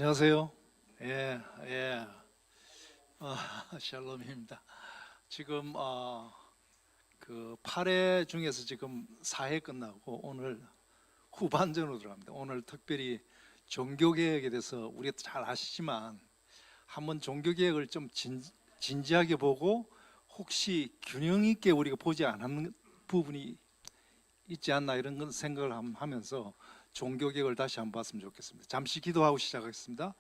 안녕하세요. 예, 예. 샬롬입니다. 지금 그 8회 중에서 지금 4회 끝나고 오늘 후반전으로 들어갑니다. 오늘 특별히 종교개혁에 대해서 우리가 잘 아시지만 한번 종교개혁을 좀 진지하게 보고 혹시 균형 있게 우리가 보지 않은 부분이 있지 않나 이런 생각을 하면서 종교개혁을 다시 한번 봤으면 좋겠습니다. 잠시 기도하고 시작하겠습니다.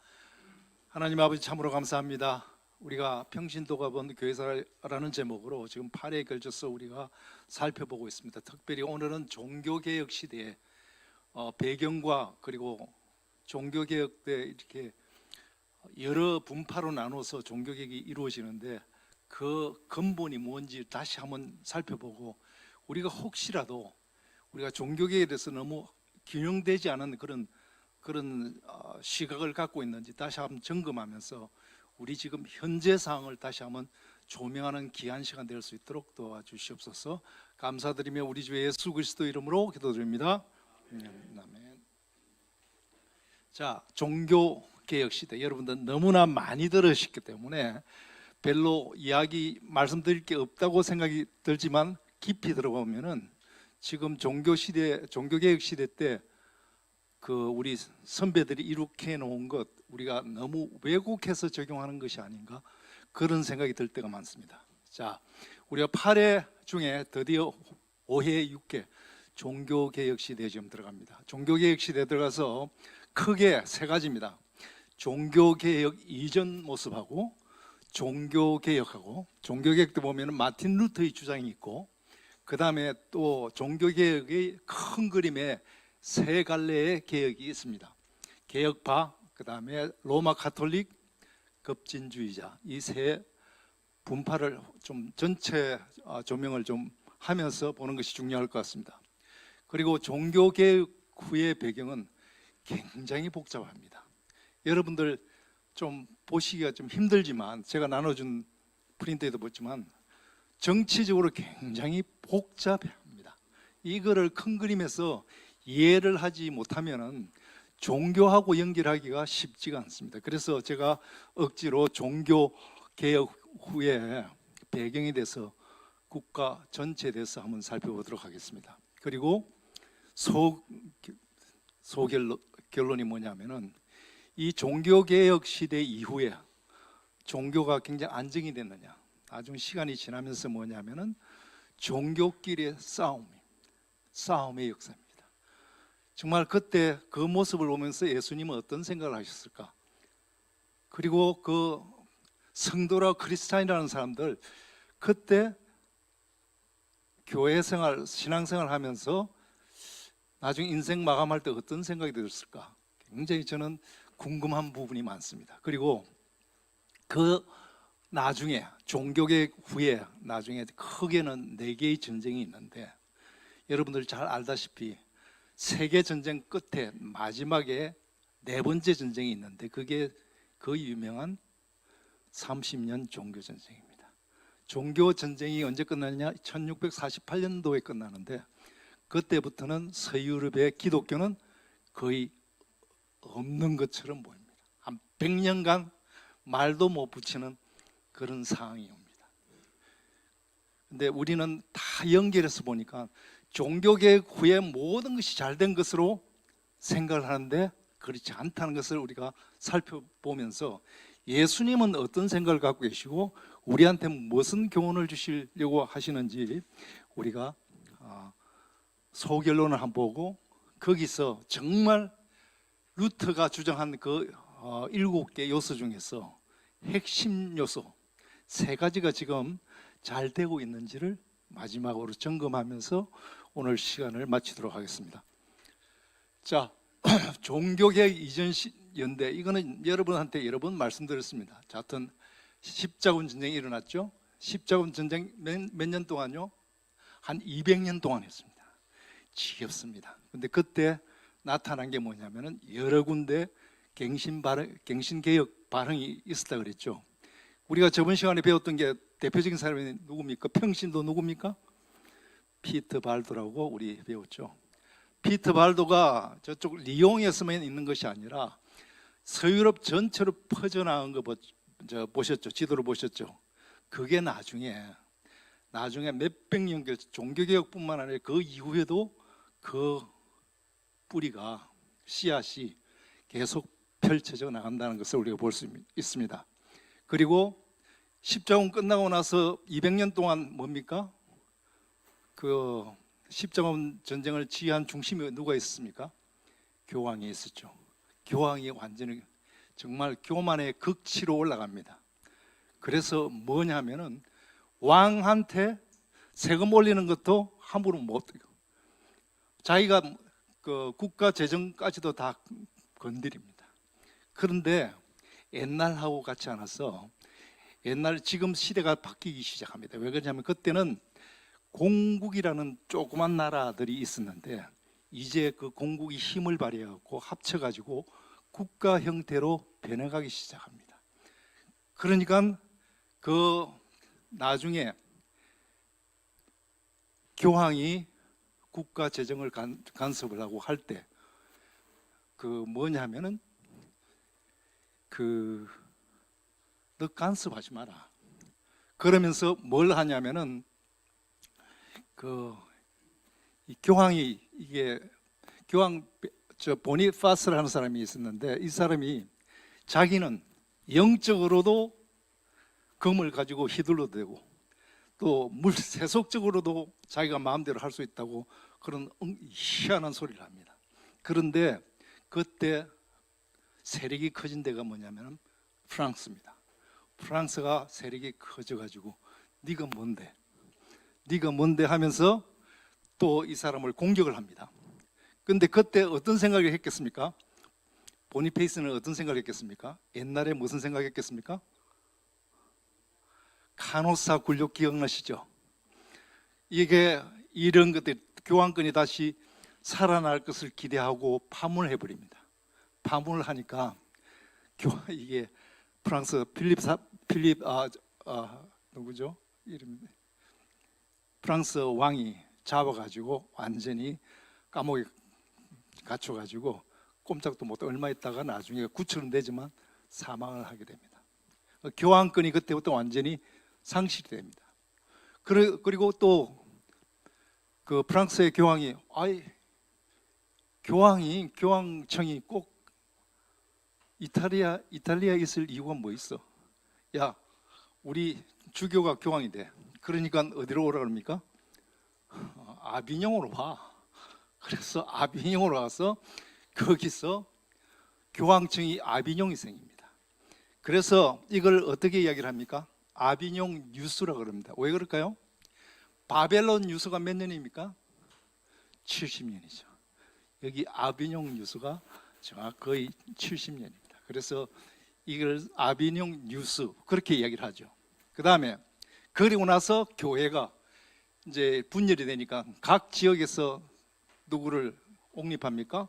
하나님 아버지 참으로 감사합니다. 우리가 평신도가 본 교회사라는 제목으로 지금 8회에 걸쳐서 우리가 살펴보고 있습니다. 특별히 오늘은 종교개혁 시대의 배경과 그리고 종교개혁 때 이렇게 여러 분파로 나눠서 종교개혁이 이루어지는데 그 근본이 뭔지 다시 한번 살펴보고 우리가 혹시라도 우리가 종교개혁에 대해서 너무 균형되지 않은 그런 시각을 갖고 있는지 다시 한번 점검하면서 우리 지금 현재 상황을 다시 한번 조명하는 귀한 시간 될 수 있도록 도와주시옵소서. 감사드리며 우리 주 예수 그리스도 이름으로 기도드립니다. 아멘. 자, 종교개혁 시대 여러분들 너무나 많이 들으셨기 때문에 별로 이야기 말씀드릴 게 없다고 생각이 들지만 깊이 들어보면은 지금 종교개혁 시대 때 그 우리 선배들이 이룩해 놓은 것 우리가 너무 왜곡해서 적용하는 것이 아닌가 그런 생각이 들 때가 많습니다. 자, 우리가 8회 중에 드디어 5회 6회 종교개혁 시대에 지금 들어갑니다. 종교개혁 시대에 들어가서 크게 세 가지입니다. 종교개혁 이전 모습하고 종교개혁하고 종교개혁 때 보면 마틴 루터의 주장이 있고 그 다음에 또 종교개혁의 큰 그림에 세 갈래의 개혁이 있습니다. 개혁파, 그 다음에 로마 가톨릭, 급진주의자 이 세 분파를 좀 전체 조명을 좀 하면서 보는 것이 중요할 것 같습니다. 그리고 종교개혁 후의 배경은 굉장히 복잡합니다. 여러분들 좀 보시기가 좀 힘들지만 제가 나눠준 프린트에도 보지만 정치적으로 굉장히 복잡합니다. 이거를 큰 그림에서 이해를 하지 못하면은 종교하고 연결하기가 쉽지가 않습니다. 그래서 제가 억지로 종교개혁 후에 배경에 대해서 국가 전체에 대해서 한번 살펴보도록 하겠습니다. 그리고 결론이 뭐냐면은 이 종교개혁 시대 이후에 종교가 굉장히 안정이 됐느냐 나중 시간이 지나면서 뭐냐면은 종교끼리의 싸움의 역사입니다. 정말 그때 그 모습을 보면서 예수님은 어떤 생각을 하셨을까? 그리고 그 성도라 크리스찬이라는 사람들 그때 교회 생활, 신앙생활 하면서 나중에 인생 마감할 때 어떤 생각이 들었을까? 굉장히 저는 궁금한 부분이 많습니다. 그리고 그 나중에 종교개혁 후에 나중에 크게는 4개의 전쟁이 있는데 여러분들 잘 알다시피 세계전쟁 끝에 마지막에 4번째 전쟁이 있는데 그게 그 유명한 30년 종교전쟁입니다. 종교전쟁이 언제 끝나느냐 1648년도에 끝나는데 그때부터는 서유럽의 기독교는 거의 없는 것처럼 보입니다. 한 100년간 말도 못 붙이는 그런 상황이 옵니다. 근데 우리는 다 연결해서 보니까 종교개혁 후에 모든 것이 잘된 것으로 생각을 하는데 그렇지 않다는 것을 우리가 살펴보면서 예수님은 어떤 생각을 갖고 계시고 우리한테 무슨 교훈을 주시려고 하시는지 우리가 소결론을 한번 보고 거기서 정말 루터가 주장한 그 7개 요소 중에서 핵심 요소 3가지가 지금 잘 되고 있는지를 마지막으로 점검하면서 오늘 시간을 마치도록 하겠습니다. 자, 종교개혁 이전 연대 이거는 여러분한테 여러 번 말씀드렸습니다. 자, 하여튼 십자군 전쟁이 일어났죠. 십자군 전쟁 몇 년 동안요? 한 200년 동안 했습니다. 지겹습니다. 근데 그때 나타난 게 뭐냐면은 여러 군데 갱신개혁 발흥이 있었다 그랬죠. 우리가 저번 시간에 배웠던 게 대표적인 사람이 누굽니까? 평신도 누굽니까? 피터 발도라고 우리 배웠죠. 피터 발도가 저쪽 리옹에서만 있는 것이 아니라 서유럽 전체로 퍼져나간 거 보셨죠? 지도를 보셨죠? 그게 나중에 몇백 년 종교개혁뿐만 아니라 그 이후에도 그 뿌리가 씨앗이 계속 펼쳐져 나간다는 것을 우리가 볼 수 있습니다. 그리고 십자군 끝나고 나서 200년 동안 뭡니까? 그 십자군 전쟁을 지휘한 중심에 누가 있었습니까? 교황이 있었죠. 교황이 완전히 정말 교만의 극치로 올라갑니다. 그래서 뭐냐면은 왕한테 세금 올리는 것도 함부로 못해요. 자기가 그 국가 재정까지도 다 건드립니다. 그런데 옛날하고 같지 않아서 지금 시대가 바뀌기 시작합니다. 왜 그러냐면 그때는 공국이라는 조그만 나라들이 있었는데 이제 그 공국이 힘을 발휘해갖고 합쳐가지고 국가 형태로 변해가기 시작합니다. 그러니까 그 나중에 교황이 국가 재정을 간섭을 하고 할 때 그 뭐냐면은 너 간섭하지 마라. 그러면서 뭘 하냐면은 이 교황이 교황 보니파스라는 사람이 있었는데 이 사람이 자기는 영적으로도 금을 가지고 휘둘러도 되고 또 세속적으로도 자기가 마음대로 할 수 있다고 그런 희한한 소리를 합니다. 그런데 그때 세력이 커진 데가 뭐냐면 프랑스입니다. 프랑스가 세력이 커져가지고 네가 뭔데 하면서 또 이 사람을 공격을 합니다. 근데 그때 어떤 생각을 했겠습니까? 보니페이스는 어떤 생각을 했겠습니까? 옛날에 무슨 생각했겠습니까? 카노사 굴욕 기억나시죠? 이게 이런 것들 교황권이 다시 살아날 것을 기대하고 파문을 해버립니다. 파문을 하니까 이게 프랑스 누구죠? 이름 프랑스 왕이 잡아가지고 완전히 감옥에 갇혀가지고 꼼짝도 못 얼마 있다가 나중에 구출은 되지만 사망을 하게 됩니다. 교황권이 그때부터 완전히 상실이 됩니다. 그리고 또 그 프랑스의 교황이 교황청이 꼭 이탈리아에 있을 이유가 뭐 있어? 야, 우리 주교가 교황이 돼. 그러니까 어디로 오라 그럽니까? 아비뇽으로 와. 그래서 아비뇽으로 와서 거기서 교황청이 아비뇽이 생깁니다. 그래서 이걸 어떻게 이야기를 합니까? 아비뇽 유수라고 그럽니다. 왜 그럴까요? 바벨론 유수가 몇 년입니까? 70년이죠. 여기 아비뇽 유수가 정확 거의 70년입니다. 그래서 이걸 아비뇽 유수 그렇게 이야기를 하죠. 그 다음에 그리고 나서 교회가 이제 분열이 되니까 각 지역에서 누구를 옹립합니까?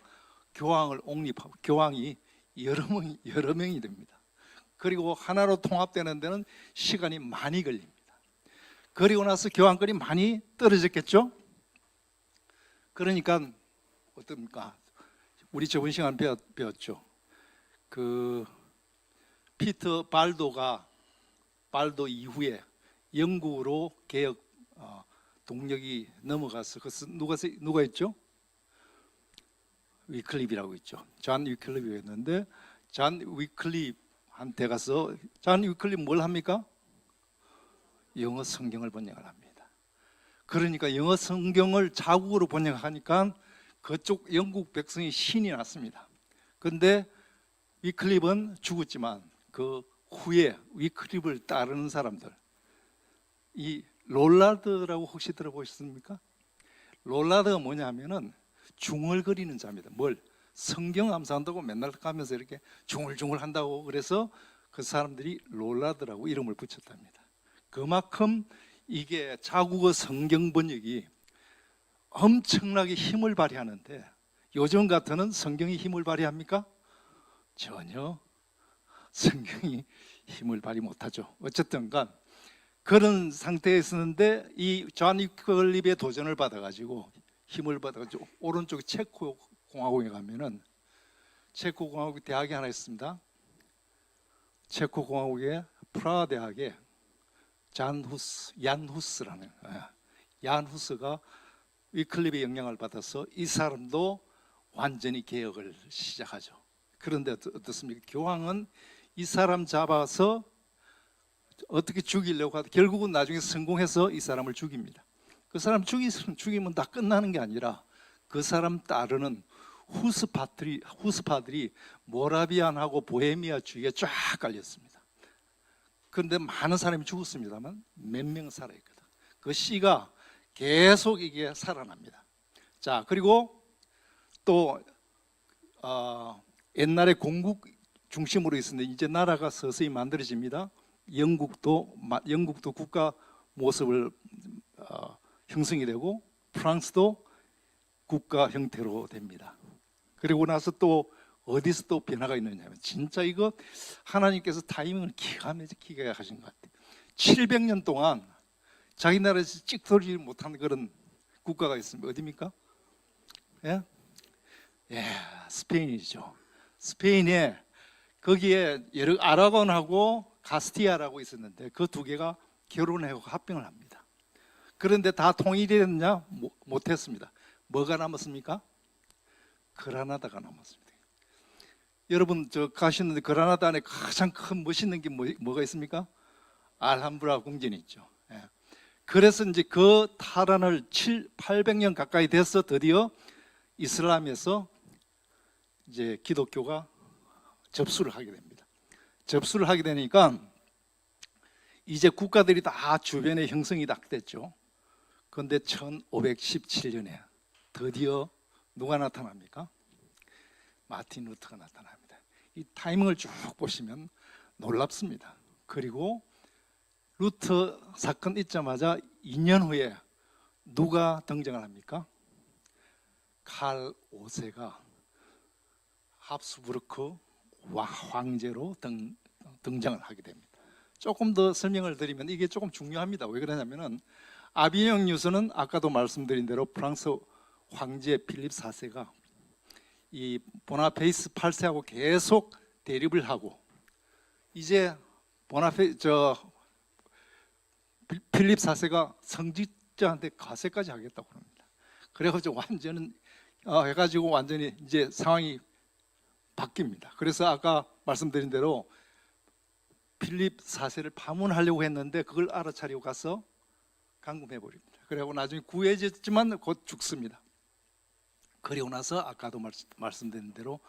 교황을 옹립하고 교황이 여러 명이 됩니다. 그리고 하나로 통합되는 데는 시간이 많이 걸립니다. 그리고 나서 교황권이 많이 떨어졌겠죠? 그러니까 어떻습니까? 우리 저번 시간 배웠죠. 그 피터 발도 이후에 영국으로 개혁 동력이 넘어가서 그것은 누가 있죠? 위클립이라고 있죠. 존 위클립이었는데 존 위클립한테 가서 존 위클립 뭘 합니까? 영어 성경을 번역을 합니다. 그러니까 영어 성경을 자국어로 번역하니까 그쪽 영국 백성이 신이 났습니다. 그런데 위클립은 죽었지만 그 후에 위클립을 따르는 사람들, 이 롤라드라고 혹시 들어보셨습니까? 롤라드가 뭐냐면은 중얼거리는 자입니다. 성경 암송한다고 맨날 가면서 이렇게 중얼중얼 한다고 그래서 그 사람들이 롤라드라고 이름을 붙였답니다. 그만큼 이게 자국어 성경 번역이 엄청나게 힘을 발휘하는데 요즘 같은 성경이 힘을 발휘합니까? 전혀 성경이 힘을 발휘 못하죠. 어쨌든 간 그런 상태에 있었는데 이 존 위클립의 도전을 받아가지고 힘을 받아가지고 오른쪽 체코 공화국에 가면은 체코공화국 대학이 하나 있습니다. 체코공화국의 프라하 대학에 얀 후스라는 얀 후스가 위클립의 영향을 받아서 이 사람도 완전히 개혁을 시작하죠. 그런데 어떻습니까? 교황은 이 사람 잡아서 어떻게 죽이려고 하다 결국은 나중에 성공해서 이 사람을 죽입니다. 그 사람 죽이면 다 끝나는 게 아니라 그 사람 따르는 후스파들이 모라비안하고 보헤미아 주의에 쫙 깔렸습니다. 그런데 많은 사람이 죽었습니다만 몇 명 살아있거든. 그 씨가 계속 이게 살아납니다. 자, 그리고 또 옛날에 공국 중심으로 있었는데 이제 나라가 서서히 만들어집니다. 영국도 국가 모습을 형성이 되고 프랑스도 국가 형태로 됩니다. 그리고 나서 또 어디서 또 변화가 있느냐면 진짜 이거 하나님께서 타이밍을 기가 막히게 하신 것 같아요. 700년 동안 자기 나라에서 찍소리 못한 그런 국가가 있습니다. 어디입니까? 예? 예, 스페인이죠. 스페인에 거기에 여러 아라곤하고 가스티아라고 있었는데 그 두 개가 결혼하고 합병을 합니다. 그런데 다 통일이 됐냐? 못했습니다. 뭐가 남았습니까? 그라나다가 남았습니다. 여러분 저 가시는데 그라나다 안에 가장 큰 멋있는 게 뭐가 있습니까? 알함브라 궁전이 있죠. 예. 그래서 이제 그 탈환을 800년 가까이 돼서 드디어 이슬람에서 이제 기독교가 접수를 하게 됩니다. 접수를 하게 되니까 이제 국가들이 다 주변에 형성이 딱 됐죠. 그런데 1517년에 드디어 누가 나타납니까? 마틴 루터가 나타납니다. 이 타이밍을 쭉 보시면 놀랍습니다. 그리고 루터 사건 있자마자 2년 후에 누가 등장을 합니까? 칼 5세가 합스부르크 황제로 등장을 하게 됩니다. 조금 더 설명을 드리면 이게 조금 중요합니다. 왜 그러냐면은 아비뇽 유서는 아까도 말씀드린 대로 프랑스 황제 필립 4세가 이 보나페이스 8세하고 계속 대립을 하고 이제 필립 4세가 성직자한테 가세까지 하겠다고 합니다. 그래가지고 완전히 이제 상황이 바뀝니다. 그래서 아까 말씀드린 대로 필립 4세를 파문하려고 했는데 그걸 알아차리고 가서 감금해 버립니다. 그리고 나중에 구해졌지만 곧 죽습니다. 그리고 나서 아까도 말씀드린 대로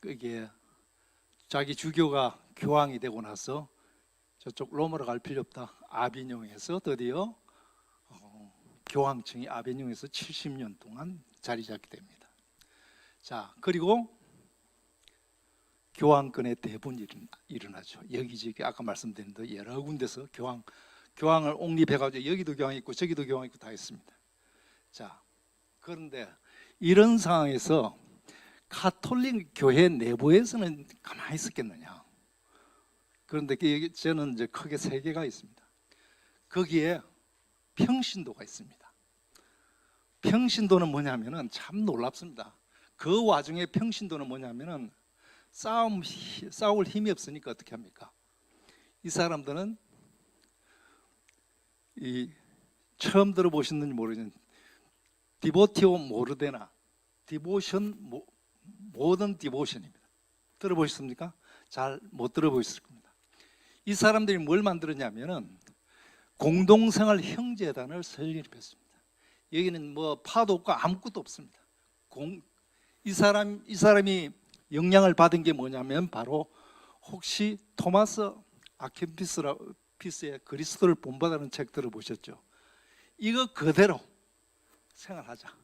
이게 자기 주교가 교황이 되고 나서 저쪽 로마로 갈 필요 없다. 아비뇽에서 드디어 교황청이 아비뇽에서 70년 동안 자리 잡게 됩니다. 자, 그리고 교황권의 대분이 일어나죠. 여기저기 아까 말씀드린 대로 여러 군데서 교황을 옹립해가지고 여기도 교황 있고 저기도 교황 있고 다 있습니다. 자, 그런데 이런 상황에서 가톨릭 교회 내부에서는 가만히 있었겠느냐? 그런데 저는 이제 크게 세 개가 있습니다. 거기에 평신도가 있습니다. 평신도는 뭐냐면은 참 놀랍습니다. 그 와중에 평신도는 뭐냐면은 싸울 힘이 없으니까 어떻게 합니까? 이 사람들은 이 처음 들어보셨는지 모르겠는데 디보티오 모르데나 모던 디보션입니다. 들어보셨습니까? 잘 못 들어보셨을 겁니다. 이 사람들이 뭘 만들었냐면은 공동생활 형제단을 설립했습니다. 여기는 뭐 파도 없고 아무것도 없습니다. 이 사람이 영향을 받은 게 뭐냐면 바로 혹시 토마스 아퀴나스의 그리스도를 본받아라는 책 들어보셨죠? 이거 그대로 생활하자.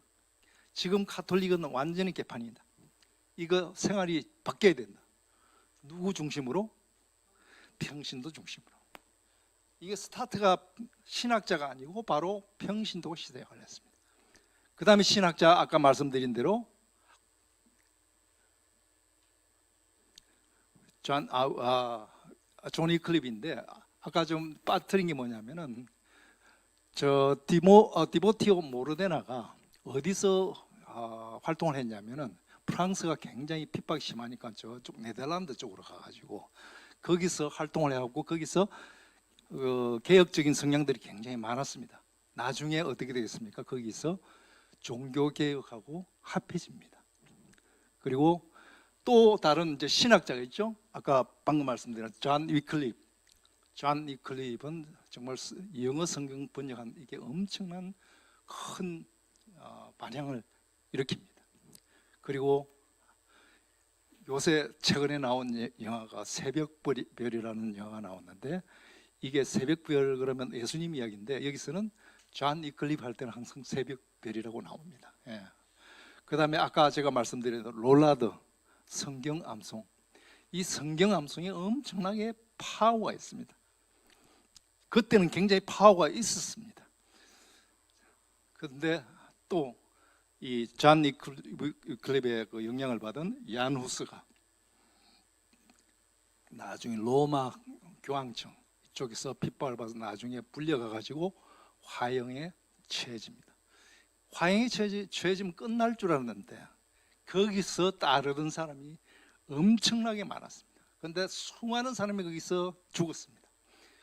지금 가톨릭은 완전히 개판이다. 이거 생활이 바뀌어야 된다. 누구 중심으로? 평신도 중심으로. 이게 스타트가 신학자가 아니고 바로 평신도 시대에 걸렸습니다. 그 다음에 신학자 아까 말씀드린 대로 존 이클립인데 아까 좀 빠뜨린 게 뭐냐면은 디보티오 모르데나가 어디서 활동을 했냐면은 프랑스가 굉장히 핍박이 심하니까 저쪽 네덜란드 쪽으로 가가지고 거기서 활동을 해갖고 거기서 개혁적인 성향들이 굉장히 많았습니다. 나중에 어떻게 되겠습니까? 거기서 종교개혁하고 합해집니다. 그리고 또 다른 이제 신학자가 있죠. 아까 방금 말씀드린 존 위클립. 존 위클립은 정말 영어 성경 번역한 이게 엄청난 큰 반향을 일으킵니다. 그리고 요새 최근에 나온 영화가 새벽별이라는 영화가 나왔는데 이게 새벽별 그러면 예수님 이야기인데 여기서는 존 위클립 할 때는 항상 새벽별이라고 나옵니다. 예. 그 다음에 아까 제가 말씀드린 롤라드 성경 암송, 이 성경 암송이 엄청나게 파워가 있습니다. 그때는 굉장히 파워가 있었습니다. 그런데 또 이 존 위클립의 그 영향을 받은 얀 후스가 나중에 로마 교황청 이쪽에서 핍박을 받아서 나중에 불려가 가지고 화형에 처해집니다. 화형에 처해지면 끝날 줄 알았는데 거기서 따르던 사람이 엄청나게 많았습니다. 그런데 수많은 사람이 거기서 죽었습니다.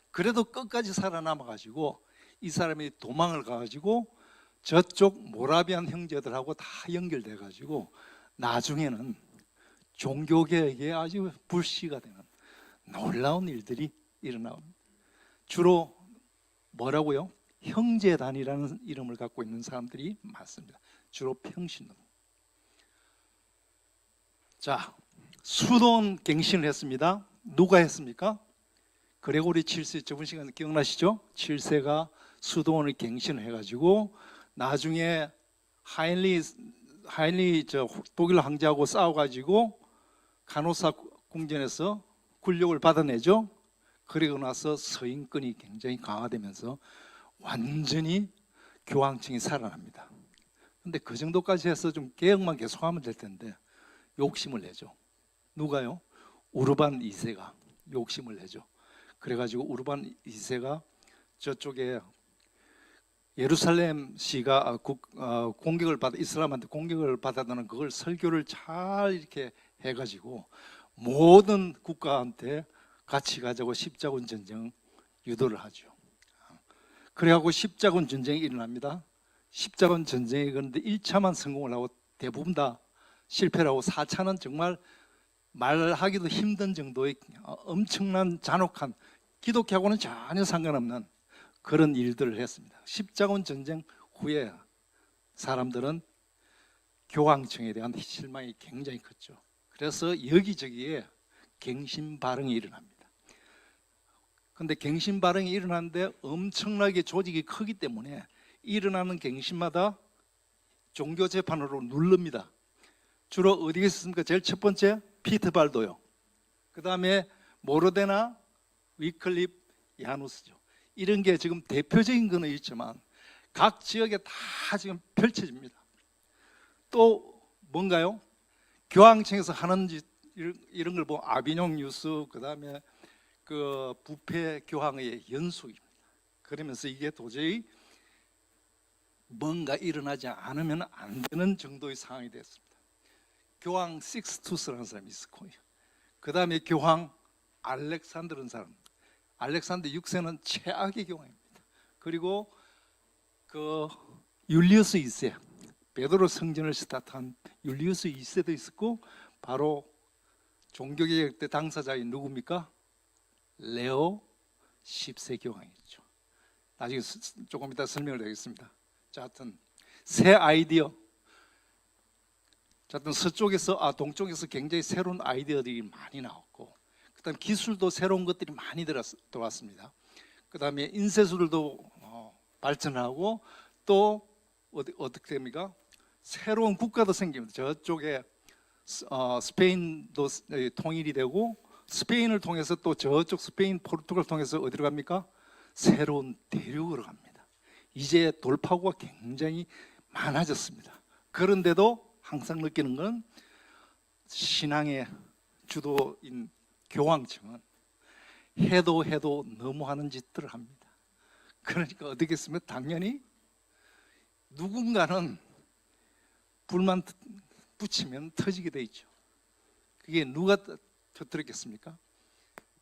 그래도 끝까지 살아남아 가지고 이 사람이 도망을 가가지고 저쪽 모라비안 형제들하고 다 연결돼 가지고 나중에는 종교개혁에 아주 불씨가 되는 놀라운 일들이 일어납니다. 주로 뭐라고요? 형제단이라는 이름을 갖고 있는 사람들이 많습니다. 주로 평신도. 자, 수도원 갱신을 했습니다. 누가 했습니까? 그레고리 7세, 저번 시간에 기억나시죠? 7세가 수도원을 갱신을 해가지고 나중에 하인리 독일 황제하고 싸워가지고 간호사 궁전에서 굴욕을 받아내죠. 그리고 나서 서인권이 굉장히 강화되면서 완전히 교황청이 살아납니다. 근데 그 정도까지 해서 좀 개혁만 계속하면 될 텐데 욕심을 내죠. 누가요? 우르반 2세가 욕심을 내죠. 그래가지고 우르반 2세가 저쪽에 예루살렘 시가 공격을 받아 이슬람한테 공격을 받아다는 그걸 설교를 잘 이렇게 해가지고 모든 국가한테 같이 가자고 십자군 전쟁 유도를 하죠. 그래갖고 십자군 전쟁이 일어납니다. 십자군 전쟁이 그런데 1차만 성공을 하고 대부분 다 실패를 하고 4차는 정말 말하기도 힘든 정도의 엄청난 잔혹한 기독교하고는 전혀 상관없는 그런 일들을 했습니다. 십자군 전쟁 후에 사람들은 교황청에 대한 실망이 굉장히 컸죠. 그래서 여기저기에 갱신 발흥이 일어납니다. 그런데 갱신 발흥이 일어나는데 엄청나게 조직이 크기 때문에 일어나는 갱신마다 종교 재판으로 누릅니다. 주로 어디에 있습니까? 제일 첫 번째 피트발도요. 그 다음에 모로데나, 위클립, 야누스죠. 이런 게 지금 대표적인 거는 있지만 각 지역에 다 지금 펼쳐집니다. 또 뭔가요? 교황청에서 하는 짓 이런 걸 보면 아비뇽 뉴스, 그 다음에 그 부패 교황의 연속입니다. 그러면서 이게 도저히 뭔가 일어나지 않으면 안 되는 정도의 상황이 됐습니다. 교황 식스투스라는 사람이 있었고, 그 다음에 교황 알렉산드라는 사람, 알렉산더 6세는 최악의 교황입니다. 그리고 그 율리우스 2세, 베드로 성전을 스타트한 율리우스 2세도 있었고, 바로 종교개혁 때 당사자인 누굽니까? 레오 10세 교황이죠. 나중에 조금 이따 설명을 하겠습니다. 자, 하여튼 새 아이디어. 자, 하여튼 서쪽에서 동쪽에서 굉장히 새로운 아이디어들이 많이 나왔고, 그다음 기술도 새로운 것들이 많이 들어왔습니다. 그다음에 인쇄술도 발전하고 또 어떻게 됩니까? 새로운 국가도 생깁니다. 저쪽에 스페인도 통일이 되고 스페인을 통해서 또 저쪽 스페인, 포르투갈 통해서 어디로 갑니까? 새로운 대륙으로 갑니다. 이제 돌파구가 굉장히 많아졌습니다. 그런데도 항상 느끼는 건 신앙의 주도인 교황청은 해도 너무하는 짓들을 합니다. 그러니까 어떻게 했습니까? 당연히 누군가는 불만 붙이면 터지게 돼 있죠. 그게 누가 터뜨렸겠습니까?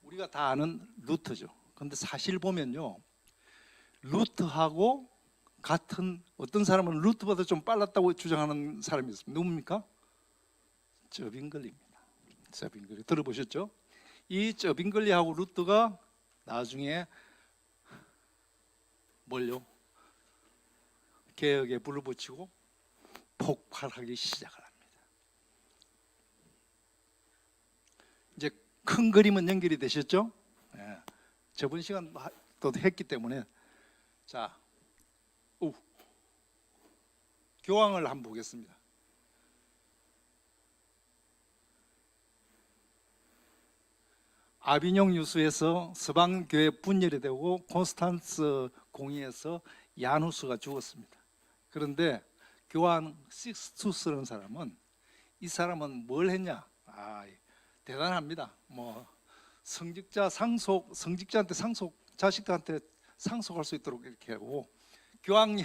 우리가 다 아는 루터죠. 근데 사실 보면요, 루터하고 같은, 어떤 사람은 루터보다 좀 빨랐다고 주장하는 사람이 있습니다. 누굽니까? 저빙글리입니다. 저빙글리 들어보셨죠? 이 저빙글리하고 루터가 나중에 뭘요? 개혁에 불을 붙이고 폭발하기 시작을 합니다. 이제 큰 그림은 연결이 되셨죠? 예. 저번 시간 또 했기 때문에. 자, 교황을 한번 보겠습니다. 아비뇽 유수에서 서방교회 분열이 되고 콘스탄스 공의에서 야누스가 죽었습니다. 그런데 교황 식스투스라는 사람은, 이 사람은 뭘 했냐? 대단합니다. 뭐 성직자한테 상속, 자식들한테 상속할 수 있도록 이렇게 하고, 교황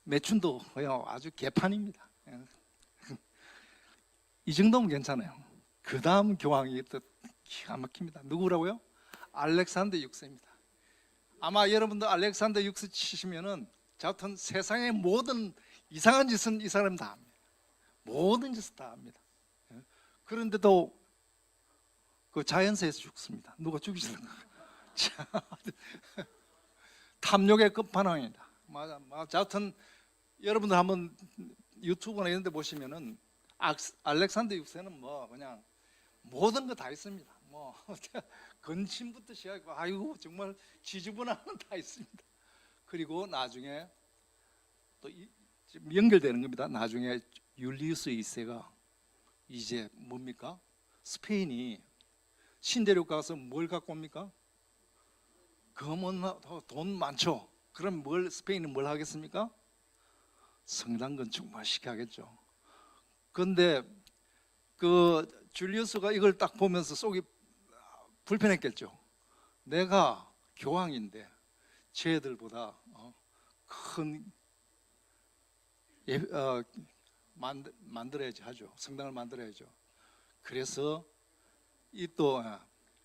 매춘도 아주 개판입니다. 이 정도면 괜찮아요. 그 다음 교황이 또 기가 막힙니다. 누구라고요? 알렉산더 6세입니다. 아마 여러분들 알렉산더 6세 치시면은 자하튼 세상의 모든 이상한 짓은 이 사람 다 합니다. 모든 짓을 다 합니다. 그런데도 그 자연사에서 죽습니다. 누가 죽이시는 거예요? 탐욕의 끝판왕입니다. 맞아. 자하튼 여러분들 한번 유튜브나 이런 데 보시면은 알렉산더 6세는 뭐 그냥 모든 거 다 있습니다. 뭐 건침부터 시작하고, 아이고 정말 지저분한 다 있습니다. 그리고 나중에 또 연결되는 겁니다. 나중에 율리우스 2세가 이제 뭡니까? 스페인이 신대륙 가서 뭘 갖고 옵니까? 돈 많죠. 그럼 스페인은 뭘 하겠습니까? 성당 건축 멋있게 하겠죠. 그런데 그 줄리우스가 이걸 딱 보면서 속이 불편했겠죠. 내가 교황인데 쟤들보다 큰 만들어야지 하죠. 성당을 만들어야죠. 그래서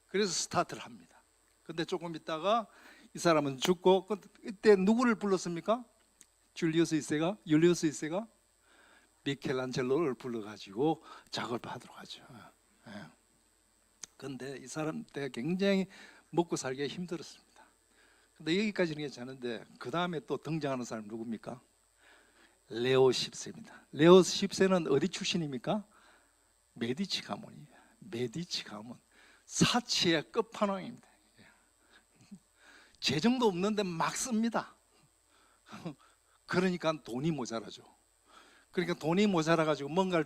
그래서 스타트를 합니다. 근데 조금 있다가 이 사람은 죽고, 이때 누구를 불렀습니까? 율리우스 2세가 미켈란젤로를 불러가지고 작업을 받으러 가죠. 그런데 이 사람 때 굉장히 먹고 살기가 힘들었습니다. 근데 여기까지는 괜찮은데 그 다음에 또 등장하는 사람 누굽니까? 레오 10세입니다. 레오 10세는 어디 출신입니까? 메디치 가문이에요. 메디치 가문, 사치의 끝판왕입니다. 재정도 없는데 막 씁니다. 그러니까 돈이 모자라죠. 그러니까 돈이 모자라 가지고 뭔가를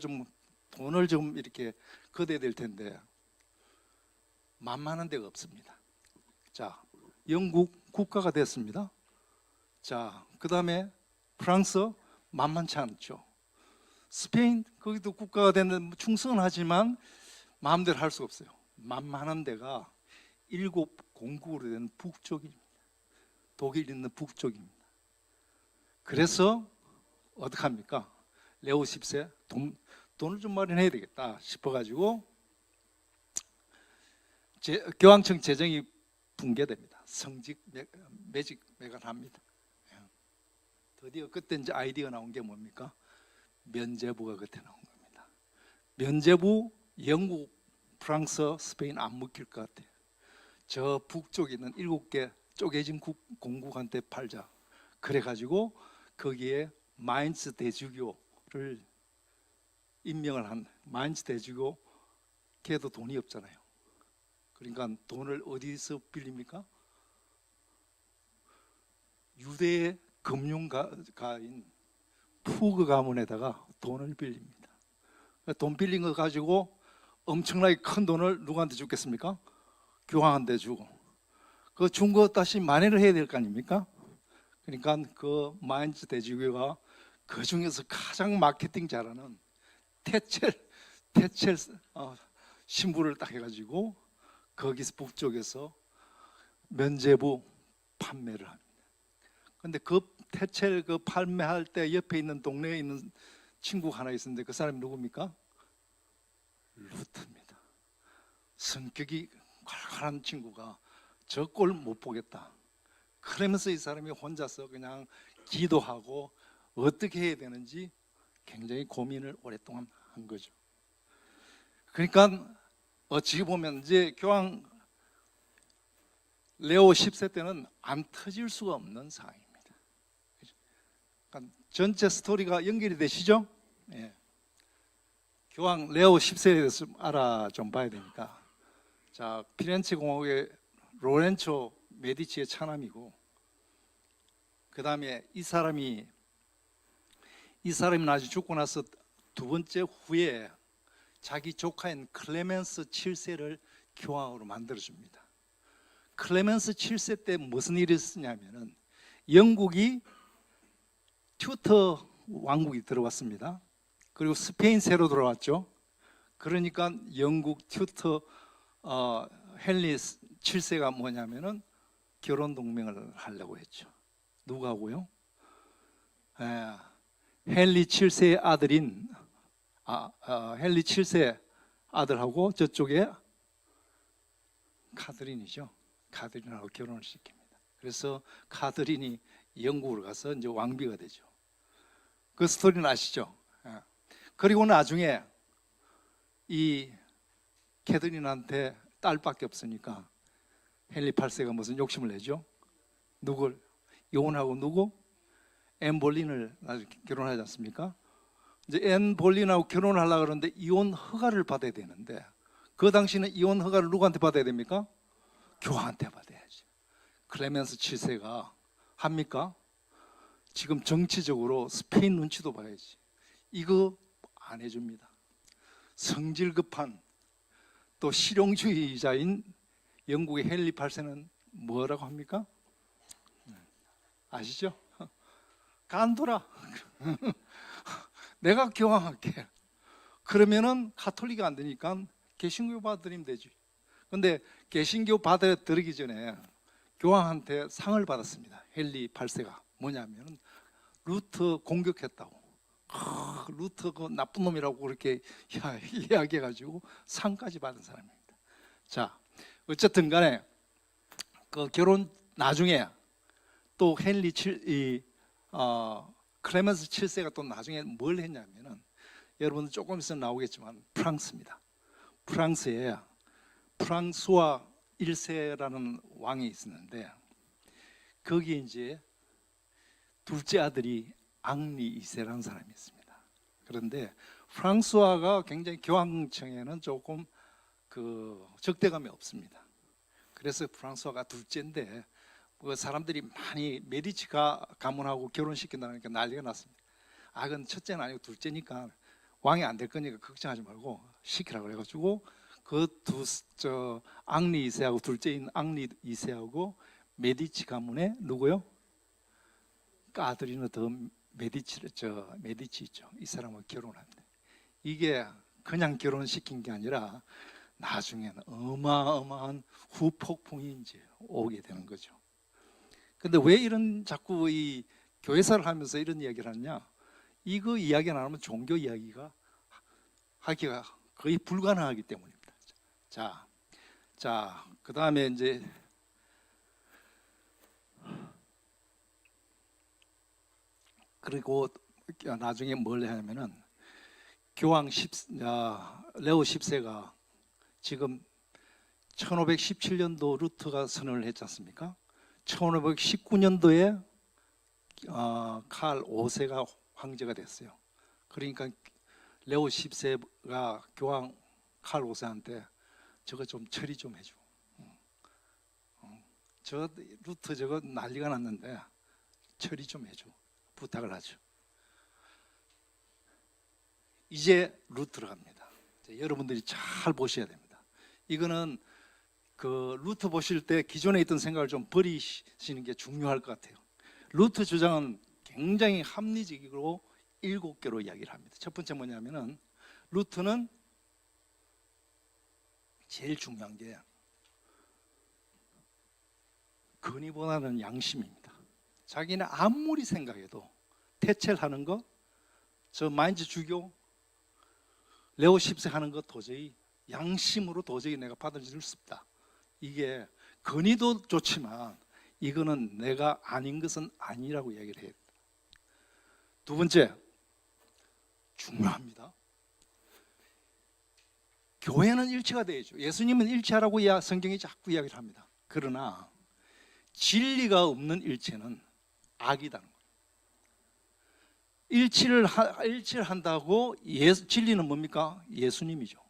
돈을 좀 이렇게 거둬야 될 텐데 만만한 데가 없습니다. 자, 영국 국가가 됐습니다. 자, 그 다음에 프랑스 만만치 않죠. 스페인, 거기도 국가가 됐는데 충성은 하지만 마음대로 할 수가 없어요. 만만한 데가 7공국으로 된 북쪽입니다. 독일 있는 북쪽입니다. 그래서 어떡합니까? 레오 10세 돈을 좀 마련해야 되겠다 싶어가지고 교황청 재정이 붕괴됩니다. 매직매가 합니다. 드디어 그때 이제 아이디어 나온 게 뭡니까? 면제부가 그때 나온 겁니다. 면제부, 영국, 프랑스, 스페인 안 먹힐 것 같아요. 저 북쪽에 있는 7개 쪼개진 공국한테 팔자. 그래가지고 거기에 마인츠 대주교를 임명을 한, 마인츠 대주교, 걔도 돈이 없잖아요. 그러니까 돈을 어디서 빌립니까? 유대 금융가인 푸그 가문에다가 돈을 빌립니다. 돈 빌린 거 가지고 엄청나게 큰 돈을 누구한테 주겠습니까? 교황한테 주고, 그 준 거 다시 만회를 해야 될 거 아닙니까? 그러니까 그 마인츠 대주교가 그 중에서 가장 마케팅 잘하는 테첼 신부를 딱 해가지고 거기서 북쪽에서 면제부 판매를 합니다. 근데 그 테첼 그 판매할 때 옆에 있는 동네에 있는 친구가 하나 있었는데 그 사람이 누굽니까? 루트입니다. 성격이 콸콸한 친구가 저 꼴 못 보겠다. 그러면서 이 사람이 혼자서 그냥 기도하고 어떻게 해야 되는지 굉장히 고민을 오랫동안 한 거죠. 그러니까 어찌 보면 이제 교황 레오 10세 때는 안 터질 수가 없는 상황입니다. 그러니까 전체 스토리가 연결이 되시죠? 예. 교황 레오 10세에 대해서 좀 봐야 되니까, 자, 피렌체 공화국의 로렌초 메디치의 차남이고, 그 다음에 이 사람이 나중에 죽고 나서 두 번째 후에 자기 조카인 클레멘스 7세를 교황으로 만들어줍니다. 클레멘스 7세 때 무슨 일이 있었냐면은 영국이 튜터 왕국이 들어왔습니다. 그리고 스페인 새로 들어왔죠. 그러니까 영국 튜터 헨리 7세가 뭐냐면은 결혼 동맹을 하려고 했죠. 누구하고요? 헨리 7세의 아들인 헨리 7세 아들하고 저쪽에 카드린이죠. 카드린하고 결혼을 시킵니다. 그래서 카드린이 영국으로 가서 이제 왕비가 되죠. 그 스토리는 아시죠? 그리고 나중에 이 캐드린한테 딸밖에 없으니까 헨리 8세가 무슨 욕심을 내죠? 누굴? 이혼하고 누구? 앤 볼린을 결혼하지 않습니까? 이제 앤 볼린하고 결혼을 하려고 그러는데 이혼 허가를 받아야 되는데, 그 당시는 이혼 허가를 누구한테 받아야 됩니까? 교황한테 받아야지. 클레멘스 7세가 합니까? 지금 정치적으로 스페인 눈치도 봐야지. 이거 안 해줍니다. 성질 급한 또 실용주의자인 영국의 헨리 8세는 뭐라고 합니까? 아시죠? 간둬라. 내가 교황할게. 그러면은 카톨릭이 안 되니까 개신교 받아들이면 되지. 근데 개신교 받아들이기 전에 교황한테 상을 받았습니다. 헨리 8세가 뭐냐면 루터 공격했다고. 루터 그 나쁜 놈이라고 그렇게 이야기해가지고 상까지 받은 사람입니다. 자, 어쨌든 간에 그 결혼 나중에 또 헨리 클레멘스 7세가 또 나중에 뭘 했냐면은, 여러분 조금 있으면 나오겠지만 프랑스입니다. 프랑스에 프랑스와 1세라는 왕이 있었는데, 거기에 이제 둘째 아들이 앙리 2세라는 사람이 있습니다. 그런데 프랑스와가 굉장히 교황청에는 조금 그 적대감이 없습니다. 그래서 프랑스와가 둘째인데 그 사람들이 많이 메디치 가문하고 결혼시킨다니까 난리가 났습니다. 그건 첫째는 아니고 둘째니까 왕이 안 될 거니까 걱정하지 말고 시키라고 그래가지고 그 앙리 2세하고 둘째인 앙리 2세하고 메디치 가문의 누구요? 까드리너 더 메디치 있죠. 이 사람과 결혼합니다. 이게 그냥 결혼시킨 게 아니라 나중에는 어마어마한 후폭풍이 이제 오게 되는 거죠. 근데 왜 이런 자꾸 이 교회사를 하면서 이런 이야기를 하느냐? 이거 이야기 안 하면 종교 이야기가 하기가 거의 불가능하기 때문입니다. 자, 그 다음에 이제 그리고 나중에 뭘 하냐면은 교황 레오 10세가 지금 1517년도 루트가 선언을 했지 않습니까? 1519년도에 칼 5세가 황제가 됐어요. 그러니까 레오 10세가 교황 칼 5세한테 저거 좀 처리 좀 해줘. 저 루트 저거 난리가 났는데 처리 좀 해줘. 부탁을 하죠. 이제 루트로 갑니다. 여러분들이 잘 보셔야 됩니다. 이거는 그 루트 보실 때 기존에 있던 생각을 좀 버리시는 게 중요할 것 같아요. 루트 주장은 굉장히 합리적이고 7개로 이야기를 합니다. 첫 번째 뭐냐면은 루트는 제일 중요한 게 근위보다는 양심입니다. 자기는 아무리 생각해도 태첼하는 거 저 마인츠 주교 레오 10세 하는 거 도저히 양심으로 도저히 내가 받아들일 수 없다. 이게 건의도 좋지만 이거는 내가 아닌 것은 아니라고 이야기를 해요. 두 번째, 중요합니다. 교회는 일체가 되어야죠. 예수님은 일체하라고 성경이 자꾸 이야기를 합니다. 그러나 진리가 없는 일체는 악이다는 거예요. 일치를 한다고 진리는 뭡니까? 예수님이죠.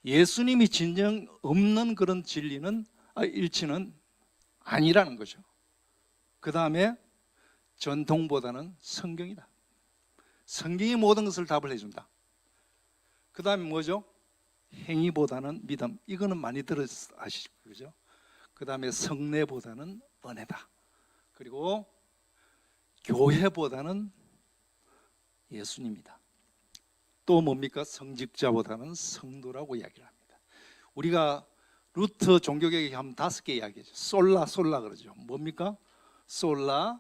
예수님이 진정 없는 그런 일치는 아니라는 거죠. 그 다음에 전통보다는 성경이다. 성경이 모든 것을 답을 해준다. 그 다음에 뭐죠? 행위보다는 믿음. 이거는 많이 아시죠? 그죠? 그 다음에 성례보다는 은혜다. 그리고 교회보다는 예수님이다. 또 뭡니까? 성직자보다는 성도라고 이야기를 합니다. 우리가 루트 종교개혁 하면 5개 이야기하죠. 솔라 그러죠. 뭡니까? 솔라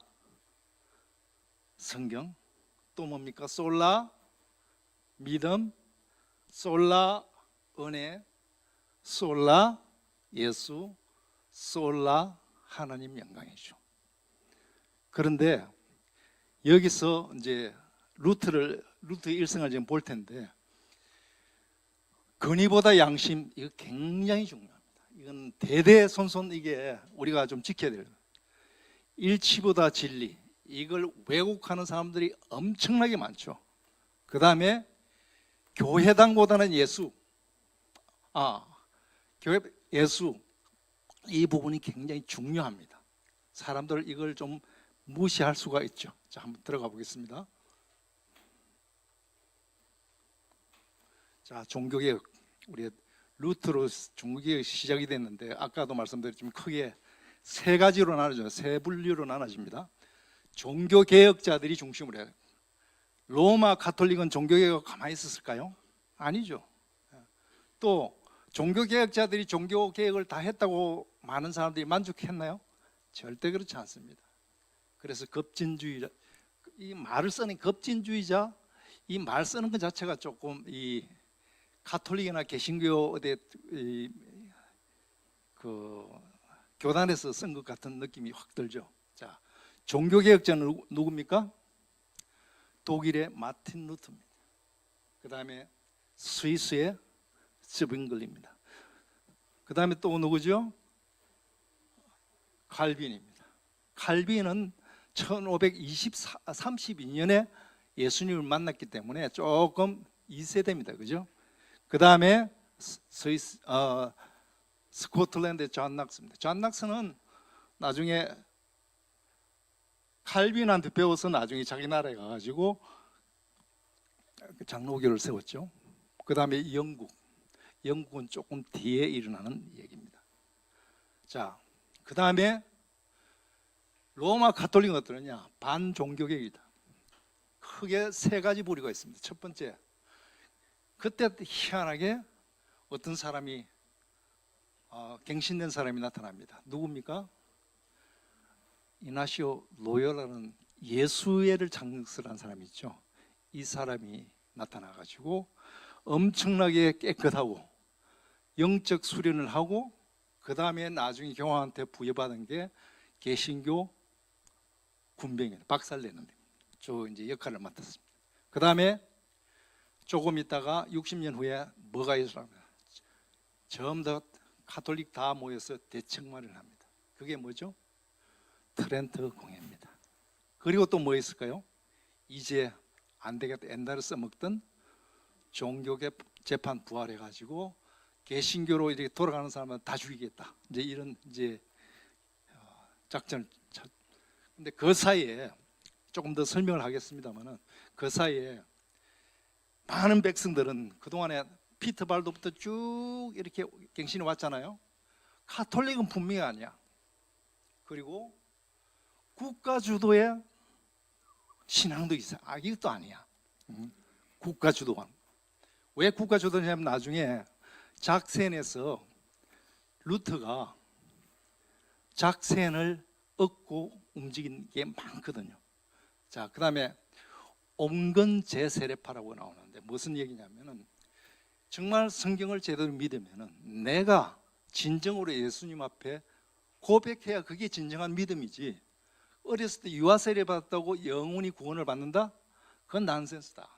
성경, 또 뭡니까? 솔라 믿음, 솔라 은혜, 솔라 예수, 솔라 하나님 영광이죠. 그런데 여기서 이제 루트의 일생을 지금 볼 텐데, 권위보다 양심, 이거 굉장히 중요합니다. 이건 대대손손 이게 우리가 좀 지켜야 돼요. 일치보다 진리, 이걸 왜곡하는 사람들이 엄청나게 많죠. 그 다음에 교회당보다는 예수, 예수, 이 부분이 굉장히 중요합니다. 사람들 이걸 좀 무시할 수가 있죠. 자, 한번 들어가 보겠습니다. 자, 종교개혁, 우리 루트로 종교개혁 시작이 됐는데, 아까도 말씀드렸지만 크게 세 가지로 나눠져요. 세 분류로 나눠집니다. 종교개혁자들이 중심으로 해요. 로마 가톨릭은 종교개혁 가만히 있었을까요? 아니죠. 또 종교개혁자들이 종교개혁을 다 했다고 많은 사람들이 만족했나요? 절대 그렇지 않습니다. 그래서 급진주의자, 이 말을 쓰는 급진주의자, 이 말 쓰는 것 자체가 조금 이 가톨릭이나 개신교 그 교단에서 쓴 것 같은 느낌이 확 들죠. 자, 종교개혁자는 누굽니까? 독일의 마틴 루터입니다. 그 다음에 스위스의 즈빙글입니다. 그 다음에 또 누구죠? 칼빈입니다. 칼빈은 1532년에 예수님을 만났기 때문에 조금 2세대입니다. 그죠? 그 다음에 스코틀랜드의 존 낙스입니다. 존 낙스는 나중에 칼빈한테 배워서 나중에 자기 나라에 가가지고 장로교를 세웠죠. 그 다음에 영국은 조금 뒤에 일어나는 얘기입니다. 자, 그 다음에 로마 가톨릭은 어떠느냐? 반종교개혁이다. 크게 세 가지 부류가 있습니다. 첫 번째, 그때 희한하게 어떤 사람이 갱신된 사람이 나타납니다. 누굽니까? 이나시오 로요라는 예수회를 창설한 사람이 있죠. 이 사람이 나타나가지고 엄청나게 깨끗하고 영적 수련을 하고, 그 다음에 나중에 교황한테 부여받은 게 개신교 군병입니다. 박살내는데 저 이제 역할을 맡았습니다. 그 다음에 조금 있다가 60년 후에 뭐가 있었습니까? 전부 다 가톨릭 다 모여서 대청마를 합니다. 그게 뭐죠? 트렌트 공회입니다. 그리고 또 뭐 있을까요? 이제 안 되겠다, 옛날에 써먹던 종교계 재판 부활해가지고 개신교로 이렇게 돌아가는 사람은 다 죽이겠다. 이제 이런 작전을. 근데 그 사이에 조금 더 설명을 하겠습니다만은, 그 사이에 많은 백성들은 그동안에 피터 발도부터 쭉 이렇게 갱신해 왔잖아요. 가톨릭은 분명히 아니야. 그리고 국가 주도의 신앙도 있어. 이것도 아니야. 국가 주도가. 왜 국가 주도냐면 나중에 작센에서 루터가 작센을 얻고 움직인 게 많거든요. 자, 그 다음에 온건제세례파라고 나오는데 무슨 얘기냐면은 정말 성경을 제대로 믿으면은 내가 진정으로 예수님 앞에 고백해야 그게 진정한 믿음이지, 어렸을 때 유아세례 받았다고 영원히 구원을 받는다? 그건 난센스다.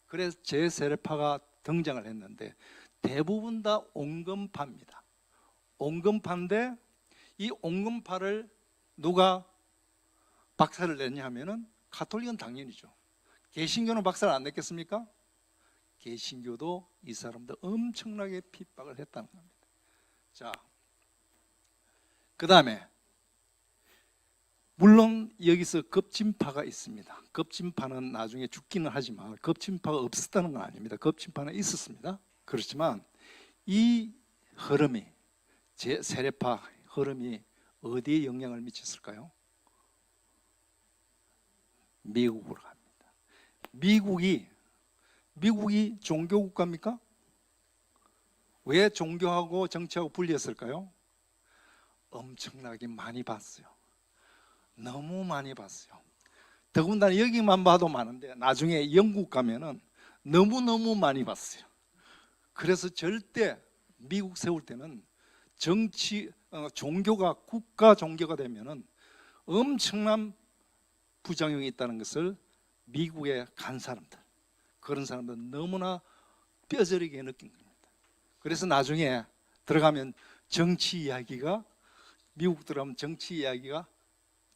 그래서 제세례파가 등장을 했는데 대부분 다 온건파입니다. 온건파인데 이 온건파를 누가 박살을 냈냐 하면은 가톨릭은 당연히죠. 개신교는 박살 안 냈겠습니까? 개신교도 이 사람들 엄청나게 핍박을 했다는 겁니다. 자, 그 다음에 물론 여기서 급진파가 있습니다. 급진파는 나중에 죽기는 하지만 급진파가 없었다는 건 아닙니다. 급진파는 있었습니다. 그렇지만 이 흐름이, 세례파 흐름이 어디에 영향을 미쳤을까요? 미국으로 갑니다. 미국이 종교국가입니까? 왜 종교하고 정치하고 분리했을까요? 엄청나게 많이 봤어요. 너무 많이 봤어요. 더군다나 여기만 봐도 많은데 나중에 영국 가면은 너무너무 많이 봤어요. 그래서 절대 미국 세울 때는 종교가 국가 종교가 되면은 엄청난 부작용이 있다는 것을 미국에 간 사람들, 그런 사람들은 너무나 뼈저리게 느낀 겁니다. 그래서 나중에 들어가면 정치 이야기가, 미국 들어가면 정치 이야기가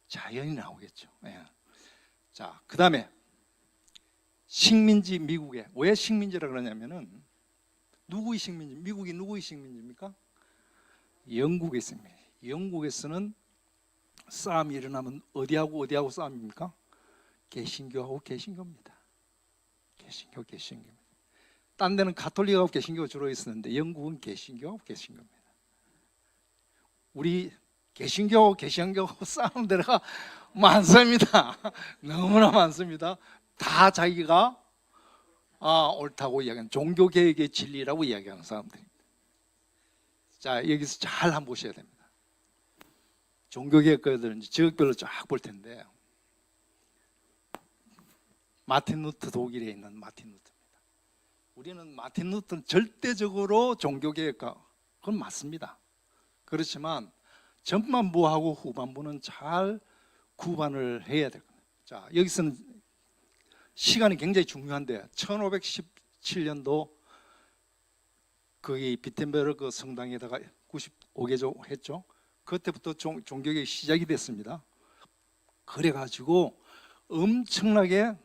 자연히 나오겠죠. 예. 자, 그 다음에 식민지 미국에, 왜 식민지라 그러냐면은 누구의 식민지? 미국이 누구의 식민지입니까? 영국의 있습니다. 영국에서는 싸움이 일어나면 어디하고 싸움입니까? 개신교하고 개신교입니다. 개신교입니다. 딴 데는 가톨릭하고 개신교가 주로 있었는데 영국은 개신교하고 개신교입니다. 우리 개신교하고 개신교하고 싸우는 데가 많습니다. 너무나 많습니다. 다 자기가 옳다고 이야기하는, 종교개혁의 진리라고 이야기하는 사람들입니다. 자, 여기서 잘 한번 보셔야 됩니다. 종교개혁가들은 지역별로 쫙 볼 텐데, 마틴 루터, 독일에 있는 마틴 루터입니다. 우리는 마틴 루터는 절대적으로 종교개혁가, 그건 맞습니다. 그렇지만 전반부하고 후반부는 잘 구반을 해야 됩니다. 자, 여기서는 시간이 굉장히 중요한데 1517년도 거기 비텐베르크 성당에다가 95개조 했죠. 그때부터 종교개혁이 시작이 됐습니다. 그래가지고 엄청나게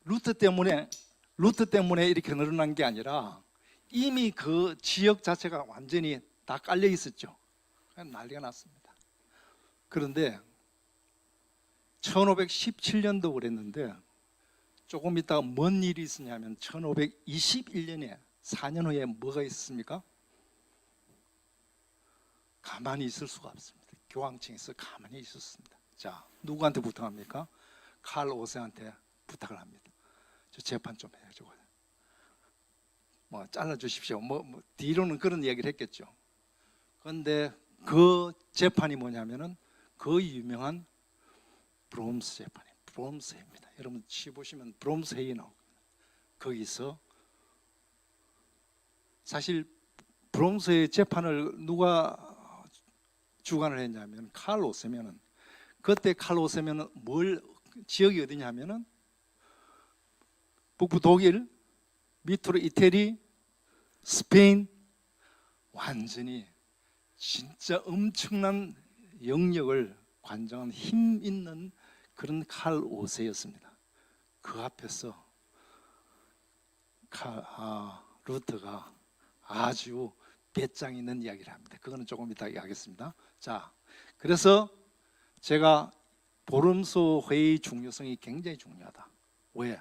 루터 때문에 이렇게 늘어난 게 아니라 이미 그 지역 자체가 완전히 다 깔려 있었죠. 난리가 났습니다. 그런데 1517년도 그랬는데 조금 있다가 뭔 일이 있었냐면 1521년에 4년 후에 뭐가 있었습니까? 가만히 있을 수가 없습니다. 교황청에서 가만히 있었습니다. 자, 누구한테 부탁합니까? 칼 5세한테 부탁을 합니다. 저 재판 좀 해가지고 뭐 잘라주십시오. 뒤로는 그런 이야기를 했겠죠. 그런데 그 재판이 뭐냐면은 그 유명한 브롬스 재판이에요. 브롬스 회입니다. 여러분 치보시면 브롬스 회의 나옵니다. 거기서 사실 브롬스 회 재판을 누가 주관을 했냐면 칼 오세면은, 그때 칼 오세면은 지역이 어디냐면은 북부 독일, 밑으로 이태리, 스페인, 완전히 진짜 엄청난 영역을 관장한 힘 있는 그런 칼 5세였습니다. 그 앞에서 루터가 아주 배짱 있는 이야기를 합니다. 그거는 조금 이따 하겠습니다. 자, 그래서 제가 보름소 회의 중요성이 굉장히 중요하다. 왜?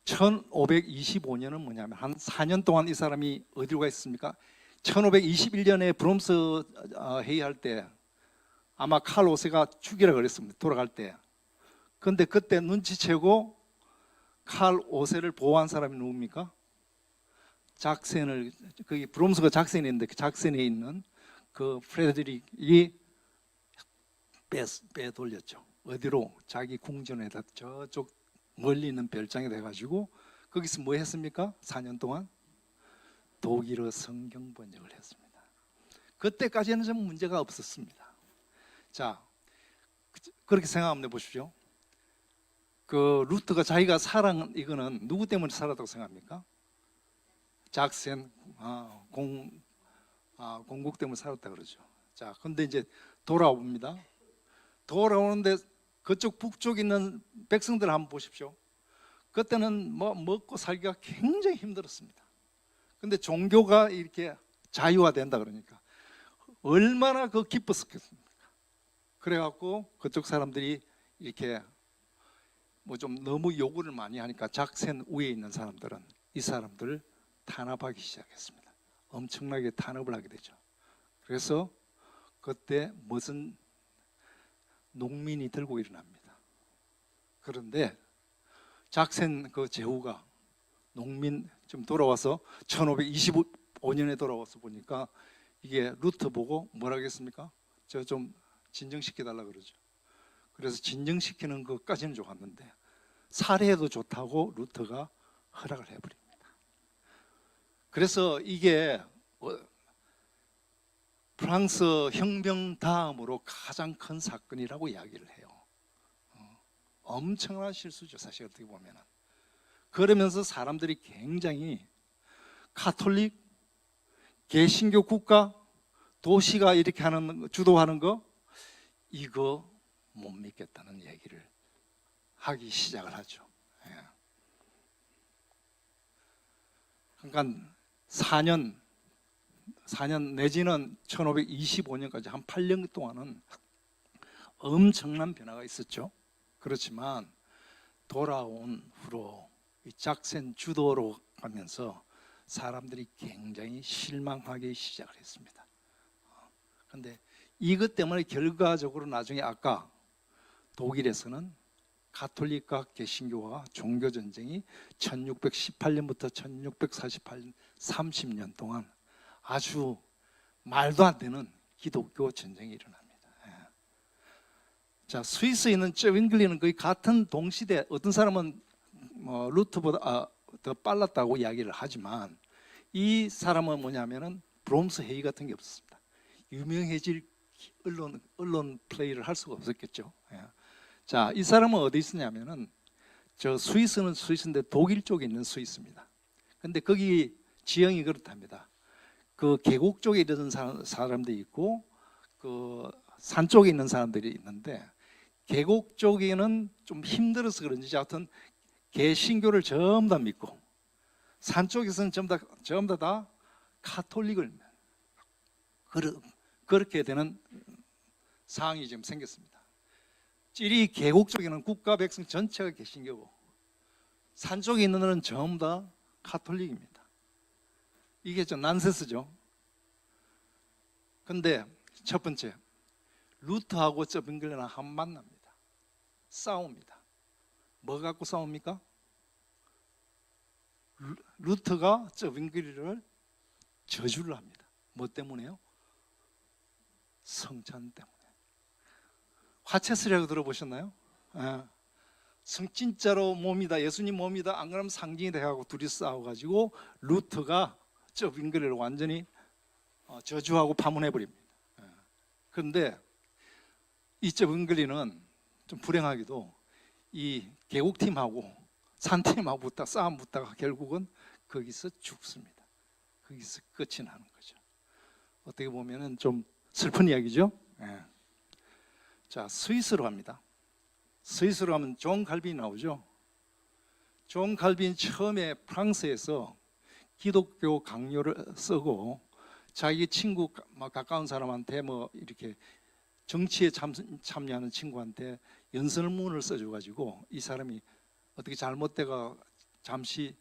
1525년은 뭐냐면 한 4년 동안 이 사람이 어디로 가 있습니까? 1521년에 브롬스 회의할 때 아마 칼 5세가 죽이라 그랬습니다. 돌아갈 때. 그런데 그때 눈치채고 칼 5세를 보호한 사람이 누굽니까? 작센을, 거기 브롬스가 작센인데 그 작센에 있는 그 프레드릭이 빼돌렸죠. 어디로? 자기 궁전에다 저쪽 멀리 있는 별장에 가지고 거기서 뭐 했습니까? 4년 동안 독일어 성경 번역을 했습니다. 그때까지는 좀 문제가 없었습니다. 자, 그렇게 생각하면 보십시오. 그 루트가 자기가 살아난 이거는 누구 때문에 살았다고 생각합니까? 작센 공국 때문에 살았다 그러죠. 자, 근데 이제 돌아옵니다. 돌아오는데 그쪽 북쪽에 있는 백성들 한번 보십시오. 그때는 뭐 먹고 살기가 굉장히 힘들었습니다. 근데 종교가 이렇게 자유화된다 그러니까 얼마나 그 기뻤겠습니까? 그래갖고 그쪽 사람들이 이렇게 뭐 좀 너무 요구를 많이 하니까 작센 위에 있는 사람들은 이 사람들을 탄압하기 시작했습니다. 엄청나게 탄압을 하게 되죠. 그래서 그때 무슨 농민이 들고 일어납니다. 그런데 작센 그 제후가 농민 좀 돌아와서 1525년에 돌아와서 보니까 이게 루터 보고 뭐라 하겠습니까? 저 좀 진정시켜 달라 그러죠. 그래서 진정시키는 것까지는 좋았는데 살해해도 좋다고 루터가 허락을 해버립니다. 그래서 이게 프랑스 혁명 다음으로 가장 큰 사건이라고 이야기를 해요. 엄청난 실수죠, 사실 어떻게 보면은. 그러면서 사람들이 굉장히 카톨릭, 개신교 국가, 도시가 이렇게 주도하는 거 이거 못 믿겠다는 얘기를 하기 시작을 하죠. 그러니까 4년 내지는 1525년까지 한 8년 동안은 엄청난 변화가 있었죠. 그렇지만 돌아온 후로 이 작센 주도로 가면서 사람들이 굉장히 실망하기 시작을 했습니다. 그런데 이것 때문에 결과적으로 나중에 아까 독일에서는 가톨릭과 개신교와 종교전쟁이 1618년부터 1648년 30년 동안 아주 말도 안 되는 기독교 전쟁이 일어납니다. 자, 스위스에 있는 쩌윙글리는 거의 같은 동시대, 어떤 사람은 루트보다 더 빨랐다고 이야기를 하지만 이 사람은 뭐냐면은 브롬스 회의 같은 게 없었습니다. 유명해질 언론 플레이를 할 수가 없었겠죠. 자, 이 사람은 어디 있었냐면은 저 스위스는 스위스인데 독일 쪽에 있는 스위스입니다. 근데 거기 지형이 그렇답니다. 그 계곡 쪽에 있는 사람들이 있고 그 산 쪽에 있는 사람들이 있는데 계곡 쪽에는 좀 힘들어서 그런지 하여튼 개신교를 전부 다 믿고 산 쪽에서는 전부 다 카톨릭을 그렇게 되는 상황이 지금 생겼습니다. 이 계곡 쪽에는 국가 백성 전체가 개신교고 산 쪽에 있는 데는 전부 다 카톨릭입니다. 이게 좀 난세스죠. 근데 첫 번째 루터하고 쩌빙글레는 한 만납니다. 싸웁니다. 뭐 갖고 싸웁니까? 루터가 쩌빙글레를 저주를 합니다. 뭐 때문에요? 성찬 때문에. 화채술이라고 들어보셨나요? 진짜로 몸이다, 예수님 몸이다, 안 그러면 상징이 돼가지고 둘이 싸워가지고 루터가 쩌빙글레를 완전히 저주하고 파문해버립니다. 그런데 이 쩌빙글레는 좀 불행하게도 이 계곡팀하고 산팀하고 싸움 붙다가 결국은 거기서 죽습니다. 거기서 끝이 나는 거죠. 어떻게 보면은 좀 슬픈 이야기죠. 자, 스위스로 갑니다. 스위스로 가면 존 칼빈이 나오죠. 존 칼빈 처음에 프랑스에서 기독교 강요를 쓰고 자기 친구 가까운 사람한테 뭐 이렇게 정치에 참여하는 친구한테 연설문을 써줘가지고 이 사람이 어떻게 잘못되가 잠시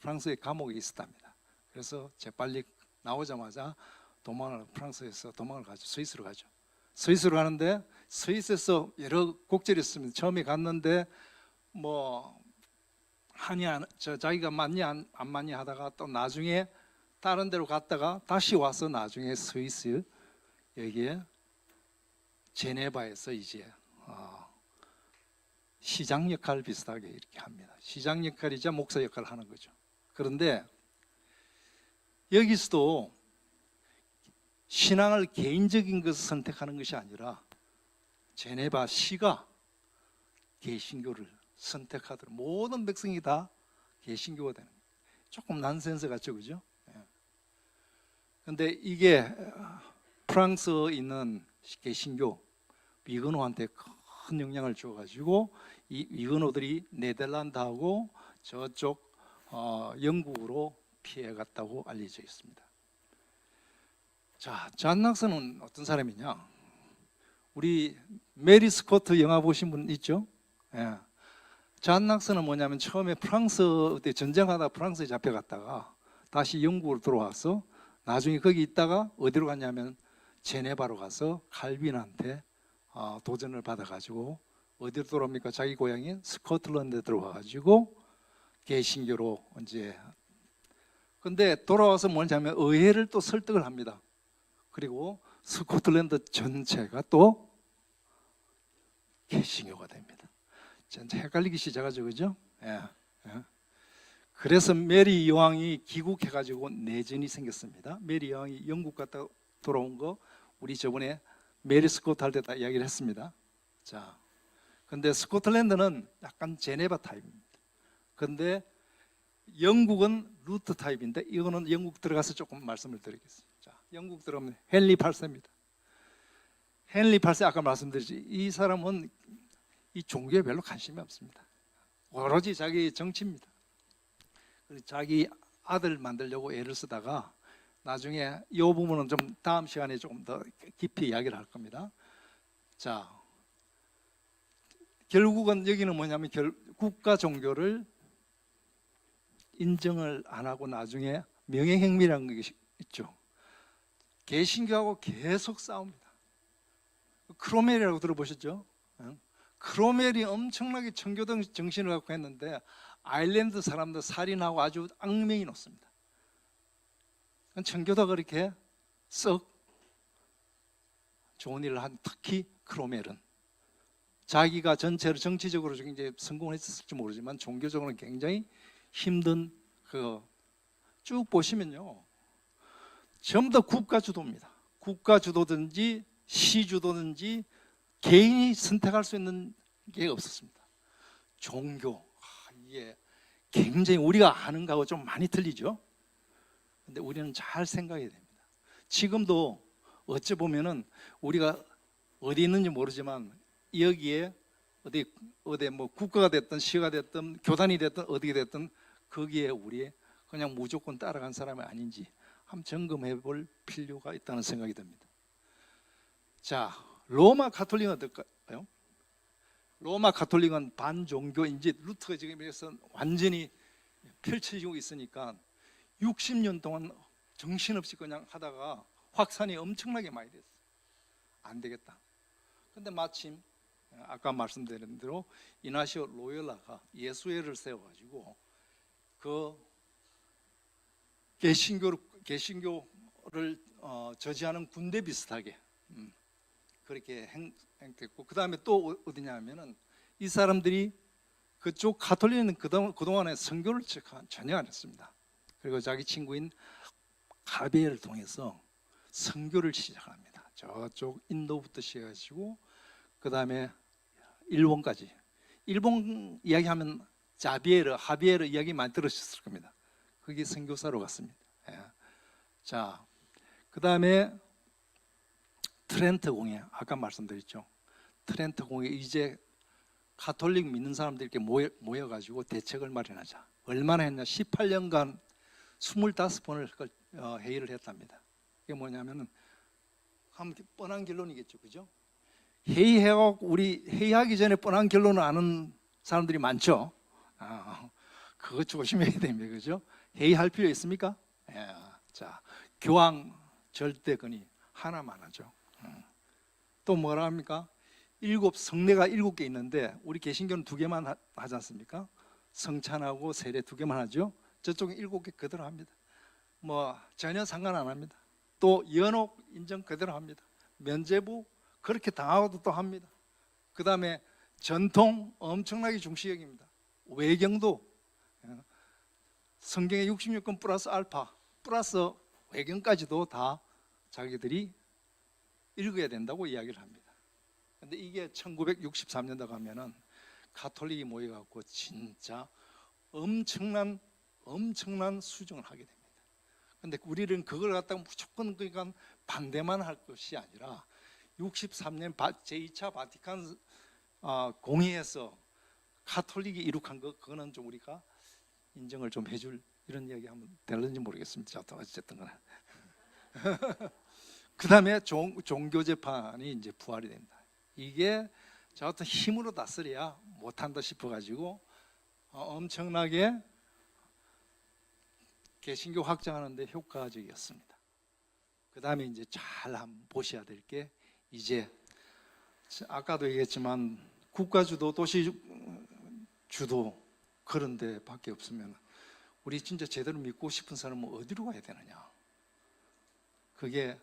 프랑스의 감옥에 있었답니다. 그래서 재빨리 나오자마자 프랑스에서 도망을 가죠. 스위스로 가죠. 스위스로 가는데 스위스에서 여러 곡절이 있습니다. 처음에 갔는데 뭐 자기가 맞니 안 맞니 하다가 또 나중에 다른 데로 갔다가 다시 와서 나중에 스위스 여기에 제네바에서 이제 시장 역할 비슷하게 이렇게 합니다. 시장 역할이자 목사 역할을 하는 거죠. 그런데 여기서도 신앙을 개인적인 것을 선택하는 것이 아니라 제네바 시가 개신교를 선택하도록 모든 백성이 다 개신교가 되는 거예요. 조금 난센스 같죠, 그죠? 그런데 이게 프랑스에 있는 개신교 위건호한테 큰 영향을 줘가지고 이 위건호들이 네덜란드하고 저쪽 영국으로 피해갔다고 알려져 있습니다. 자, 존 낙선은 어떤 사람이냐? 우리 메리 스코트 영화 보신 분 있죠? 예. 존 낙선은 뭐냐면 처음에 프랑스 때 전쟁하다 프랑스에 잡혀갔다가 다시 영국으로 들어와서 나중에 거기 있다가 어디로 갔냐면 제네바로 가서 칼빈한테 도전을 받아가지고 어디로 돌아옵니까? 자기 고향인 스코틀랜드에 들어와가지고 개신교로 이제 근데 돌아와서 뭐냐면 의회를 또 설득을 합니다. 그리고 스코틀랜드 전체가 또 개신교가 됩니다. 전체 헷갈리기 시작하죠, 그죠? 예. 그래서 메리 여왕이 귀국해가지고 내전이 생겼습니다. 메리 여왕이 영국 갔다 돌아온 거 우리 저번에 메리 스코트 할 때 다 이야기를 했습니다. 자, 근데 스코틀랜드는 약간 제네바 타입입니다. 근데 영국은 루트 타입인데 이거는 영국 들어가서 조금 말씀을 드리겠습니다. 자, 영국 들어가면 헨리 8세입니다. 헨리 8세 아까 말씀드렸지 이 사람은 이 종교에 별로 관심이 없습니다. 오로지 자기 정치입니다. 자기 아들 만들려고 애를 쓰다가 나중에 이 부분은 좀 다음 시간에 조금 더 깊이 이야기를 할 겁니다. 자, 결국은 여기는 뭐냐면 국가 종교를 인정을 안 하고 나중에 명예행위라는 게 있죠. 개신교하고 계속 싸웁니다. 크로멜이라고 들어보셨죠? 크로멜이 엄청나게 청교도 정신을 갖고 했는데 아일랜드 사람들 살인하고 아주 악명이 높습니다. 청교도가 그렇게 썩 좋은 일을 한 특히 크로멜은 자기가 전체로 정치적으로 굉장히 성공을 했을지 모르지만 종교적으로는 굉장히 힘든 쭉 보시면요 전부 다 국가 주도입니다. 국가 주도든지 시 주도든지 개인이 선택할 수 있는 게 없었습니다. 종교 이게 굉장히 우리가 아는 거하고 좀 많이 틀리죠. 근데 우리는 잘 생각해야 됩니다. 지금도 어찌 보면은 우리가 어디 있는지 모르지만 여기에 어디 뭐 국가가 됐든 시가 됐든 교단이 됐든 어디게 됐든 거기에 우리 그냥 무조건 따라간 사람이 아닌지 한번 점검해 볼 필요가 있다는 생각이 듭니다. 자, 로마 가톨릭은 어떨까요? 로마 가톨릭은 반종교인지 루트가 지금 해서 완전히 펼쳐지고 있으니까 60년 동안 정신없이 그냥 하다가 확산이 엄청나게 많이 됐어요. 안 되겠다. 근데 마침 아까 말씀드린 대로 이나시오 로열라가 예수회를 세워가지고 그 개신교를 저지하는 군대 비슷하게 그렇게 행했고 그 다음에 또 어디냐면은 이 사람들이 그쪽 가톨릭은 그동안에 선교를 전혀 안 했습니다. 그리고 자기 친구인 가비엘을 통해서 선교를 시작합니다. 저쪽 인도부터 시작하시고 그 다음에 일본까지. 일본 이야기하면 하비에르 이야기 많이 들으셨을 겁니다. 거기 선교사로 갔습니다. 예. 자, 그 다음에 트렌트 공회 아까 말씀드렸죠. 트렌트 공회 이제 가톨릭 믿는 사람들이 이렇게 모여가지고 대책을 마련하자. 얼마나 했냐? 18년간 25번을 회의를 했답니다. 이게 뭐냐면은 뻔한 결론이겠죠, 그죠? 회의하고 우리 회의하기 전에 뻔한 결론을 아는 사람들이 많죠. 그거 조심해야 됩니다, 그죠? 회의할 필요 있습니까? 예. 자, 교황 절대권이 하나만 하죠. 또 뭐라 합니까? 성례가 7개 있는데 우리 개신교는 2개만 하지 않습니까? 성찬하고 세례 2개만 하죠. 저쪽은 7개 그대로 합니다. 뭐 전혀 상관 안 합니다. 또 연옥 인정 그대로 합니다. 면죄부 그렇게 당하고도 또 합니다. 그 다음에 전통 엄청나게 중시 여깁니다. 외경도 성경의 66권 플러스 알파 플러스 외경까지도 다 자기들이 읽어야 된다고 이야기를 합니다. 근데 이게 1963년도 가면은 가톨릭이 모여갖고 진짜 엄청난 수정을 하게 됩니다. 근데 우리는 그걸 갖다가 무조건 그러니까 반대만 할 것이 아니라 63년 제2차 바티칸 공의에서 가톨릭이 이룩한 거 그거는 좀 우리가 인정을 좀 해줄 이런 이야기 하면 될는지 모르겠습니다. 어쨌든 간에 그 다음에 종교 재판이 이제 부활이 됩니다. 이게 저 어떤 힘으로 다스려야 못한다 싶어가지고 엄청나게 개신교 확장하는데 효과적이었습니다. 그 다음에 이제 잘 한번 보셔야 될 게 이제 아까도 얘기했지만 국가주도 도시주도 그런 데밖에 없으면 우리 진짜 제대로 믿고 싶은 사람은 어디로 가야 되느냐. 그게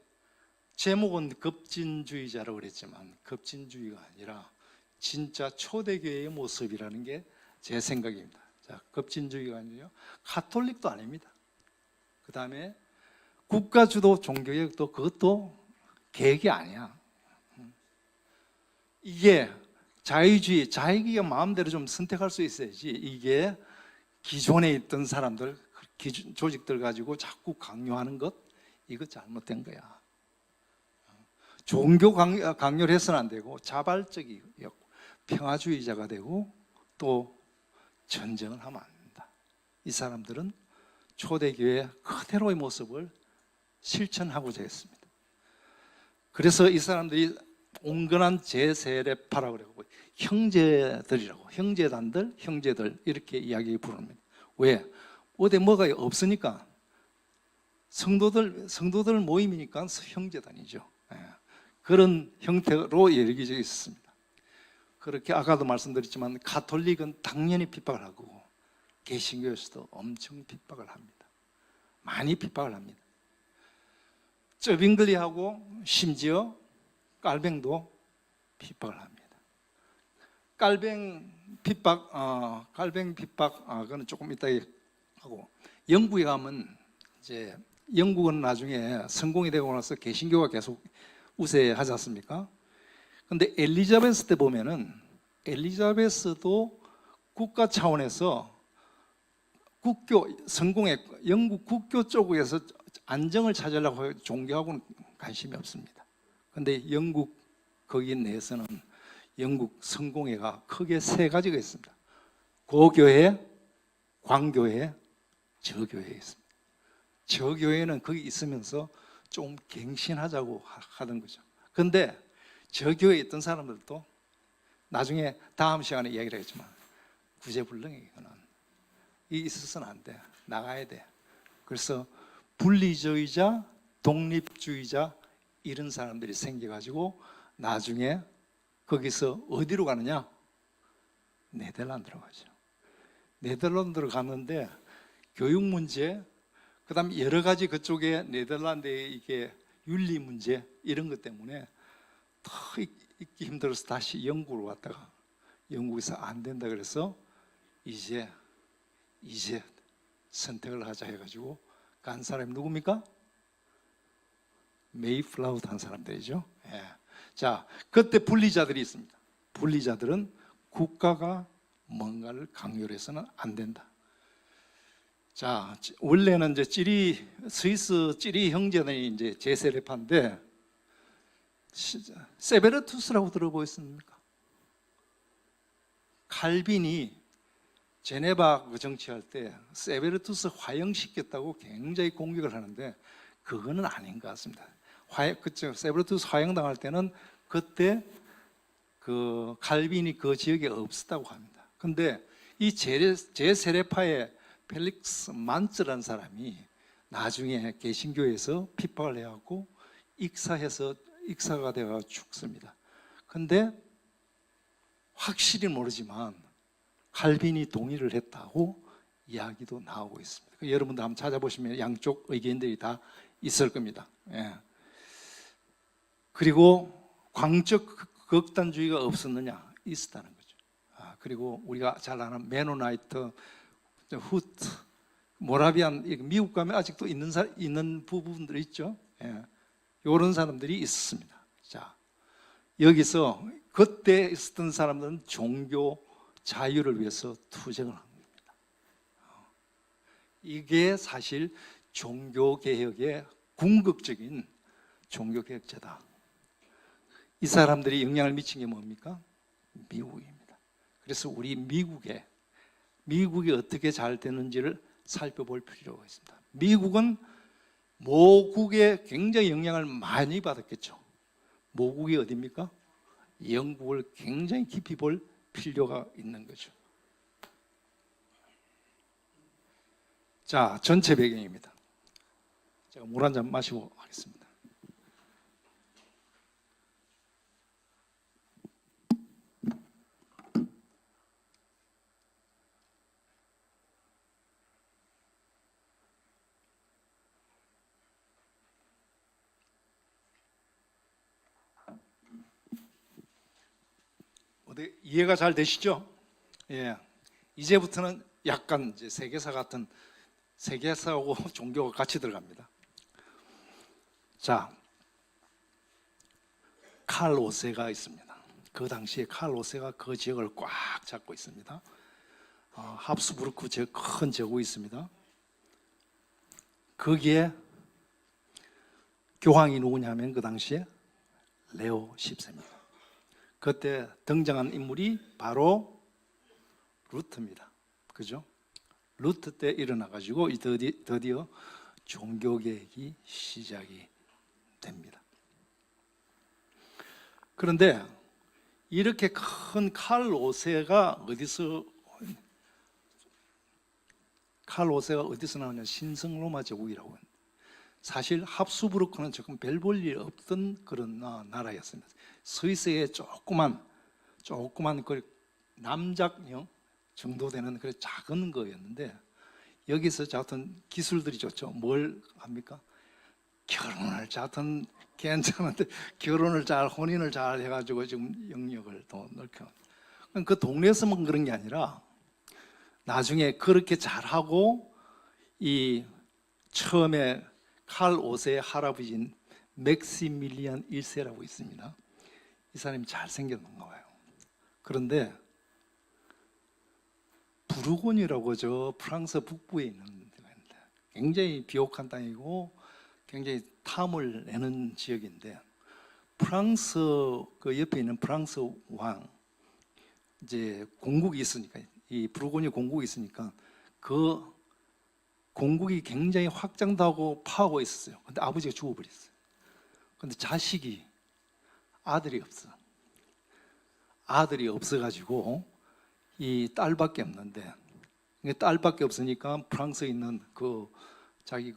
제목은 급진주의자라고 그랬지만 급진주의가 아니라 진짜 초대교회의 모습이라는 게 제 생각입니다. 자, 급진주의가 아니라 가톨릭도 아닙니다. 그 다음에 국가주도 종교개혁도 그것도 계획이 아니야. 이게 자유주의, 자기가 마음대로 좀 선택할 수 있어야지. 이게 기존에 있던 사람들, 조직들 가지고 자꾸 강요하는 것, 이거 잘못된 거야. 종교 강요를 해서는 안 되고 자발적이고 평화주의자가 되고 또 전쟁을 하면 안 된다. 이 사람들은 초대교회 그대로의 모습을 실천하고자 했습니다. 그래서 이 사람들이 온건한 제세례파라고 그러고 형제들이라고, 형제단들, 형제들 이렇게 이야기 부릅니다. 왜? 어디 뭐가 없으니까 성도들 모임이니까 형제단이죠. 그런 형태로 여겨져 있습니다. 그렇게 아까도 말씀드렸지만 가톨릭은 당연히 핍박을 하고 개신교에서도 엄청 핍박을 합니다. 많이 핍박을 합니다. 쩌빙글리하고 심지어 깔뱅도 핍박을 합니다. 깔뱅 핍박, 그거는 조금 이따 하고 영국에 가면 이제 영국은 나중에 성공이 되고 나서 개신교가 계속 우세하지 않습니까? 근데 엘리자베스 때 보면은 엘리자베스도 국가 차원에서 영국 국교 쪽에서 안정을 찾으려고 종교하고는 관심이 없습니다. 근데 영국 거기 내에서는 영국 성공회가 크게 세 가지가 있습니다. 고교회, 광교회, 저교회 있습니다. 저교회는 거기 있으면서 좀 갱신하자고 하던 거죠. 근데 저교회에 있던 사람들도 나중에 다음 시간에 이야기를 하겠지만 구제불능이거든. 이 있어서는 안 돼. 나가야 돼. 그래서 분리주의자, 독립주의자 이런 사람들이 생겨가지고 나중에 거기서 어디로 가느냐? 네덜란드로 가죠. 네덜란드로 갔는데 교육 문제, 그 다음에 여러 가지 그쪽에 네덜란드의 이게 윤리 문제 이런 것 때문에 더 있기 힘들어서 다시 영국으로 갔다가 영국에서 안 된다 그래서 이제 선택을 하자 해가지고 간 사람이 누굽니까? 메이플라우드 한 사람들이죠. 예. 자, 그때 분리자들이 있습니다. 분리자들은 국가가 뭔가를 강요를 해서는 안 된다. 자, 원래는 이제 스위스 찌리 형제들이 이제 제세례파인데 세베르투스라고 들어보셨습니까? 칼빈이 제네바 정치할 때 세베르투스 화형시켰다고 굉장히 공격을 하는데 그거는 아닌 것 같습니다. 그쵸? 세베르투스 화형당할 때는 그때 그 칼빈이 그 지역에 없었다고 합니다. 근데 이 제세례파의 펠릭스 만츠라는 사람이 나중에 개신교에서 핍박을 해갖고 익사가 되어 죽습니다. 근데 확실히 모르지만 칼빈이 동의를 했다고 이야기도 나오고 있습니다. 여러분들 한번 찾아보시면 양쪽 의견들이 다 있을 겁니다. 예. 그리고 광적 극단주의가 없었느냐? 있었다는 거죠. 그리고 우리가 잘 아는 메노나이트, 후트, 모라비안, 미국 가면 아직도 있는 부분들이 있죠. 예. 이런 사람들이 있었습니다. 자, 여기서 그때 있었던 사람들은 종교 자유를 위해서 투쟁을 한 겁니다. 이게 사실 종교개혁의 궁극적인 종교개혁자다. 이 사람들이 영향을 미친 게 뭡니까? 미국입니다. 그래서 우리 미국이 어떻게 잘 되는지를 살펴볼 필요가 있습니다. 미국은 모국에 굉장히 영향을 많이 받았겠죠. 모국이 어디입니까? 영국을 굉장히 깊이 볼 필요가 있는 거죠. 자, 전체 배경입니다. 제가 물 한 잔 마시고 하겠습니다. 어디 이해가 잘 되시죠? 예. 이제부터는 약간 이제 세계사하고 종교가 같이 들어갑니다. 자, 칼 오세가 있습니다. 그 당시에 칼 오세가 그 지역을 꽉 잡고 있습니다. 합스부르크 큰 제국이 있습니다. 거기에 교황이 누구냐면 그 당시에 레오 10세입니다. 그때 등장한 인물이 바로 루트입니다. 그죠? 루트 때 일어나가지고 드디어 종교개혁이 시작이 됩니다. 그런데 이렇게 큰 칼 5세가 어디서 나오냐? 신성로마 제국이라고. 사실 합스부르크는 조금 별 볼 일 없던 그런 나라였습니다. 스위스의 조그만 그 남작령 정도 되는 그런 작은 거였는데, 여기서 자튼 기술들이 좋죠. 뭘 합니까? 결혼을 자튼 괜찮은데 결혼을 혼인을 잘 해가지고 지금 영역을 더 넓혀. 그 동네에서만 그런 게 아니라 나중에 그렇게 잘하고 이 처음에 칼 5세의 할아버지인 맥시밀리안 1세라고 있습니다. 이 사람이 잘생겼는가 봐요. 그런데 부르곤이라고 저 프랑스 북부에 있는 데가 있는데 굉장히 비옥한 땅이고 굉장히 탐을 내는 지역인데, 프랑스 그 옆에 있는 프랑스 왕 이제 공국이 있으니까, 이 부르곤이 공국이 있으니까 그 공국이 굉장히 확장도 하고 파하고 있었어요. 근데 아버지가 죽어버렸어요. 근데 아들이 없어. 아들이 없어가지고 이 딸밖에 없는데, 딸밖에 없으니까 프랑스에 있는 자기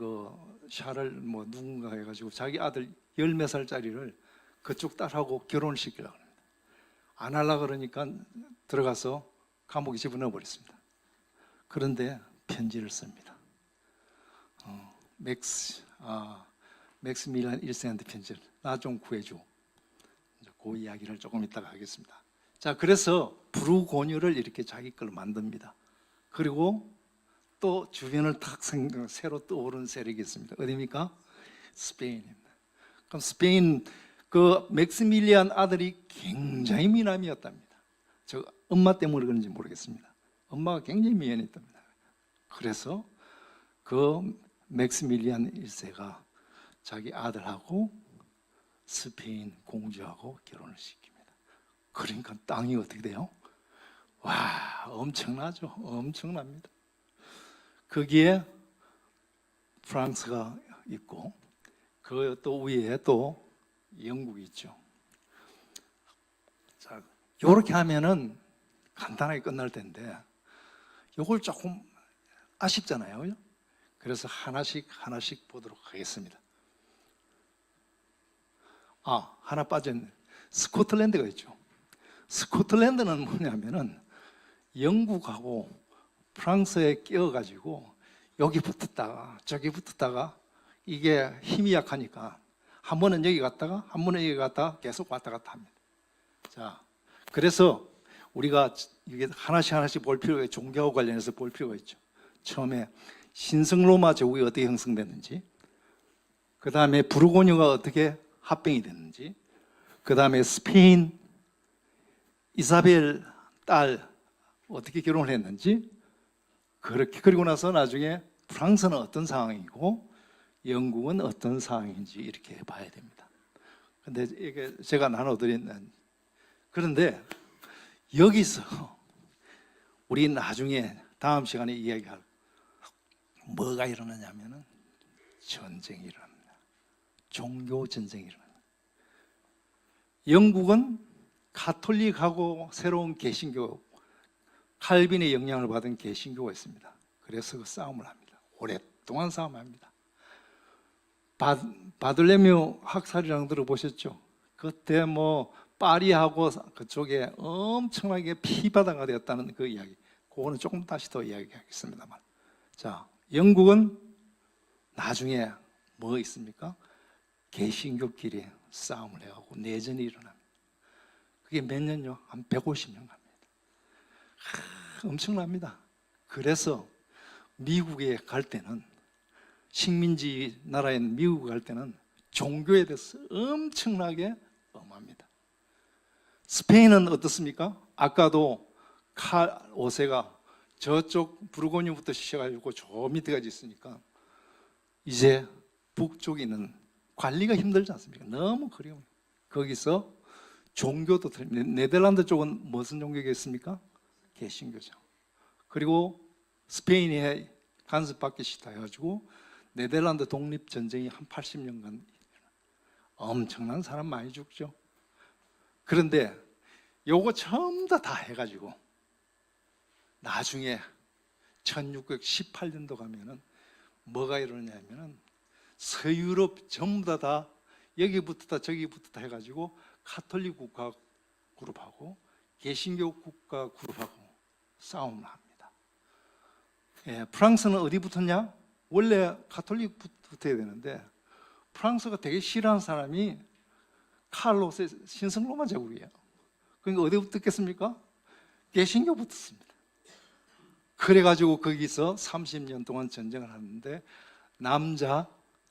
샤를 누군가 해가지고 자기 아들 10몇 살짜리를 그쪽 딸하고 결혼을 시키려고 합니다. 안 하려고 그러니까 들어가서 감옥에 집어넣어버렸습니다. 그런데 편지를 씁니다. 맥스밀리안 1세한테 편지를, 나 좀 구해줘. 그 이야기를 조금 이따가 하겠습니다. 자, 그래서 부르고뉴를 이렇게 자기 걸로 만듭니다. 그리고 또 주변을 탁 새로 떠오른 세력이 있습니다. 어디입니까? 스페인입니다. 그럼 스페인 그 맥스밀리안 아들이 굉장히 미남이었답니다. 저 엄마 때문에 그런지 모르겠습니다. 엄마가 굉장히 미연했답니다. 그래서 그 맥스밀리안 1세가 자기 아들하고 스페인 공주하고 결혼을 시킵니다. 그러니까 땅이 어떻게 돼요? 와, 엄청나죠. 엄청납니다. 거기에 프랑스가 있고 그 또 위에 또 영국이 있죠. 자, 이렇게 하면은 간단하게 끝날 텐데 이걸 조금 아쉽잖아요. 그래서 하나씩 보도록 하겠습니다. 하나 빠졌네. 스코틀랜드가 있죠. 스코틀랜드는 뭐냐면은 영국하고 프랑스에 끼어가지고 여기 붙었다가 저기 붙었다가 이게 힘이 약하니까 한 번은 여기 갔다가 한 번은 여기 갔다가 계속 왔다 갔다 합니다. 자, 그래서 우리가 이게 하나씩 볼 필요가 있고, 종교와 관련해서 볼 필요가 있죠. 처음에 신성 로마 제국이 어떻게 형성됐는지, 그 다음에 부르고뉴가 어떻게 합병이 됐는지, 그 다음에 스페인 이사벨 딸 어떻게 결혼을 했는지, 그렇게, 그리고 나서 나중에 프랑스는 어떤 상황이고 영국은 어떤 상황인지 이렇게 봐야 됩니다. 근데 이게 제가 나눠드린, 그런데 여기서 우리 나중에 다음 시간에 이야기할 뭐가 일어나냐면은 전쟁이 일어납니다. 종교 전쟁이 일어납니다. 영국은 가톨릭하고 새로운 개신교, 칼빈의 영향을 받은 개신교가 있습니다. 그래서 그 싸움을 합니다. 오랫동안 싸움합니다. 바들레뮤 학살이라는 거 들어보셨죠? 그때 뭐 파리하고 그쪽에 엄청나게 피바다가 되었다는 그 이야기, 그거는 조금 다시 더 이야기하겠습니다만, 자, 영국은 나중에 뭐 있습니까? 개신교끼리 싸움을 해가고 내전이 일어납니다. 그게 몇 년요? 한 150년 갑니다. 엄청납니다. 그래서 미국에 갈 때는, 식민지 나라인 미국에 갈 때는 종교에 대해서 엄청나게 엄합니다. 스페인은 어떻습니까? 아까도 칼 5세가 저쪽 부르고뉴부터 시작해가지고 저 밑에까지 있으니까 이제 북쪽에 있는 관리가 힘들지 않습니까? 너무 그리워. 거기서 종교도 네덜란드 쪽은 무슨 종교겠습니까? 개신교죠. 그리고 스페인에 간섭받기 싫다 해가지고 네덜란드 독립전쟁이 한 80년간 엄청난 사람 많이 죽죠. 그런데 요거 전부 다 해가지고 나중에 1618년도 가면은 뭐가 일어나냐면은 서유럽 전부 다 여기부터 저기부터 해가지고 가톨릭 국가 그룹하고 개신교 국가 그룹하고 싸움을 합니다. 예, 프랑스는 어디 붙었냐? 원래 가톨릭 붙어야 되는데 프랑스가 되게 싫어하는 사람이 칼로스의 신성 로마 제국이에요. 그러니까 어디 붙었겠습니까? 개신교 붙었습니다. 그래가지고 거기서 30년 동안 전쟁을 하는데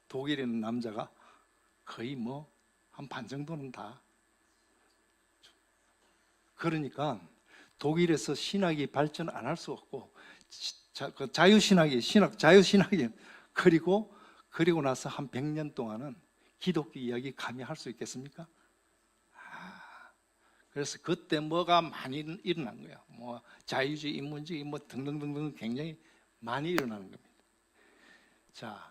독일에 있는 남자가 거의 뭐 한 반 정도는 다, 그러니까 독일에서 신학이 발전 안 할 수 없고 자유신학이 그리고 나서 한 100년 동안은 기독교 이야기 감히 할 수 있겠습니까? 그래서 그때 뭐가 많이 일어난 거예요. 뭐 자유주의, 인문주의 뭐 등등등등 굉장히 많이 일어나는 겁니다. 자,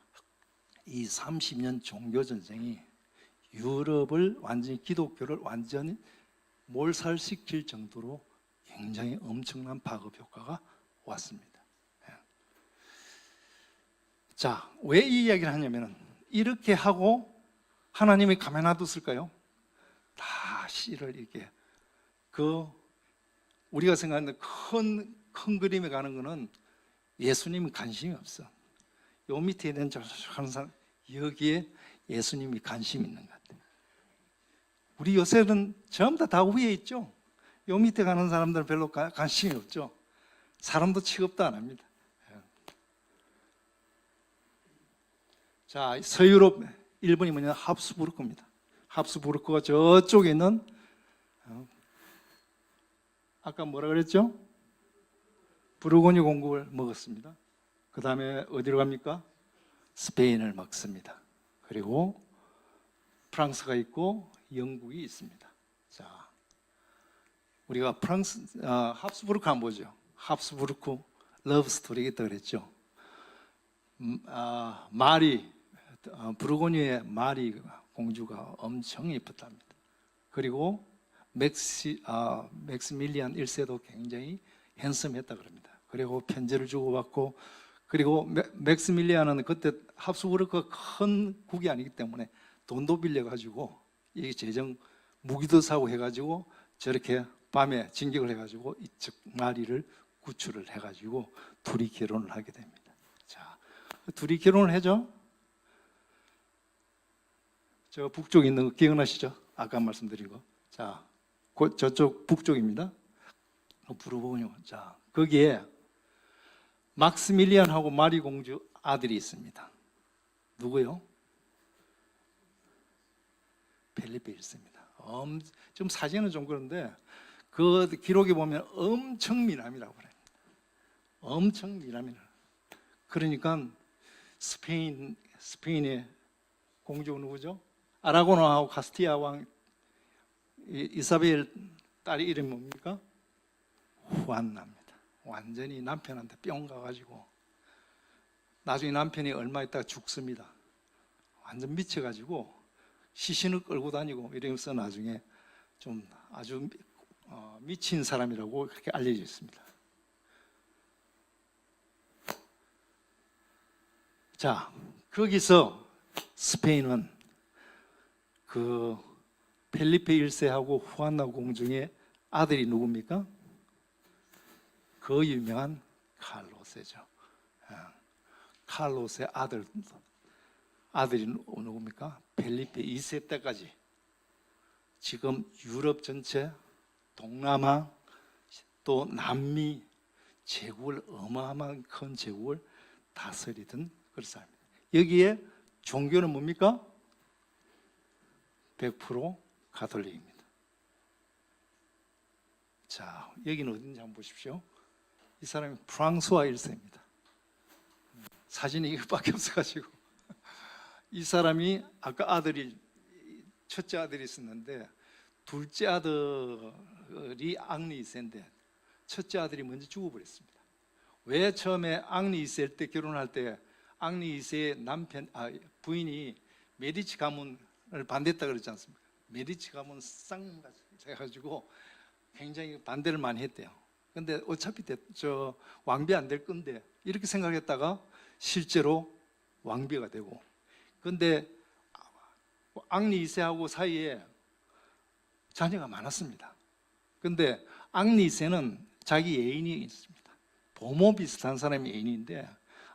이 30년 종교 전쟁이 유럽을 완전히, 기독교를 완전히 몰살시킬 정도로 굉장히 엄청난 파급 효과가 왔습니다. 자, 왜 이 이야기를 하냐면은 이렇게 하고 하나님이 가만 놔뒀을까요? 다 씨를 이렇게 우리가 생각하는 큰 그림에 가는 거는 예수님이 관심이 없어. 요 밑에 있는 하는 사람, 여기에 예수님이 관심이 있는 것 같아요. 우리 요새는 전부 다 위에 있죠. 요 밑에 가는 사람들은 별로 관심이 없죠. 사람도 취급도 안 합니다. 자, 서유럽 1번이 뭐냐? 합스부르크입니다. 합스부르크가 저쪽에 있는, 아까 뭐라 그랬죠? 부르고뉴 공국을 먹었습니다. 그 다음에 어디로 갑니까? 스페인을 먹습니다. 그리고 프랑스가 있고 영국이 있습니다. 자, 우리가 합스부르크 한번 보죠. 합스부르크 러브 스토리가 있다고 그랬죠. 부르고뉴의 마리 공주가 엄청 예뻤답니다. 그리고 맥스밀리안 1세도 굉장히 핸섬했다 그럽니다. 그리고 편지를 주고받고, 그리고 맥스밀리안은 그때 합스부르크가 큰 국이 아니기 때문에 돈도 빌려가지고 이 재정 무기도 사고 해가지고 저렇게 밤에 진격을 해가지고 이쪽 마리를 구출을 해가지고 둘이 결혼을 하게 됩니다. 자, 둘이 결혼을 해죠. 저 북쪽에 있는 거 기억나시죠? 아까 말씀드린 거. 자, 저쪽 북쪽입니다. 부르고뉴. 자, 거기에 막스밀리안하고 마리 공주 아들이 있습니다. 누구요? 펠리페 1세입니다. 좀 사진은 좀 그런데 그 기록에 보면 엄청 미남이라고 그래요. 엄청 미남이라. 그러니까 스페인의 공주가 누구죠? 아라고나하고 카스티아 왕 이사벨 딸의 이름이 뭡니까? 후안나입니다. 완전히 남편한테 뿅 가가지고 나중에 남편이 얼마 있다가 죽습니다. 완전 미쳐가지고 시신을 끌고 다니고 이러면서 나중에 좀 아주 미친 사람이라고 그렇게 알려져 있습니다. 자, 거기서 스페인은 그 펠리페 1세하고 후안나 공주의 아들이 누굽니까? 그 유명한 칼로세죠. 칼로스의 아들이 누굽니까? 펠리페 2세 때까지 지금 유럽 전체, 동남아, 또 남미 제국을 어마어마한 큰 제국을 다스리던 그런 사람입니다. 여기에 종교는 뭡니까? 100% 가톨릭입니다. 자, 여기는 어딘지 한번 보십시오. 이 사람이 프랑스와 1세입니다. 사진이 이것밖에 없어가지고 이 사람이 아까 첫째 아들이 있었는데 둘째 아들이 앙리 2세인데 첫째 아들이 먼저 죽어버렸습니다. 왜 처음에 앙리 2세 때 결혼할 때 앙리 2세의 부인이 메디치 가문을 반대했다 그랬지 않습니까? 메디치 가문 쌍같이 해가지고 굉장히 반대를 많이 했대요. 근데 어차피 저 왕비 안 될 건데 이렇게 생각했다가 실제로 왕비가 되고, 근데 앙리 2세하고 사이에 자녀가 많았습니다. 근데 앙리 2세는 자기 애인이 있습니다. 보모 비슷한 사람이 애인인데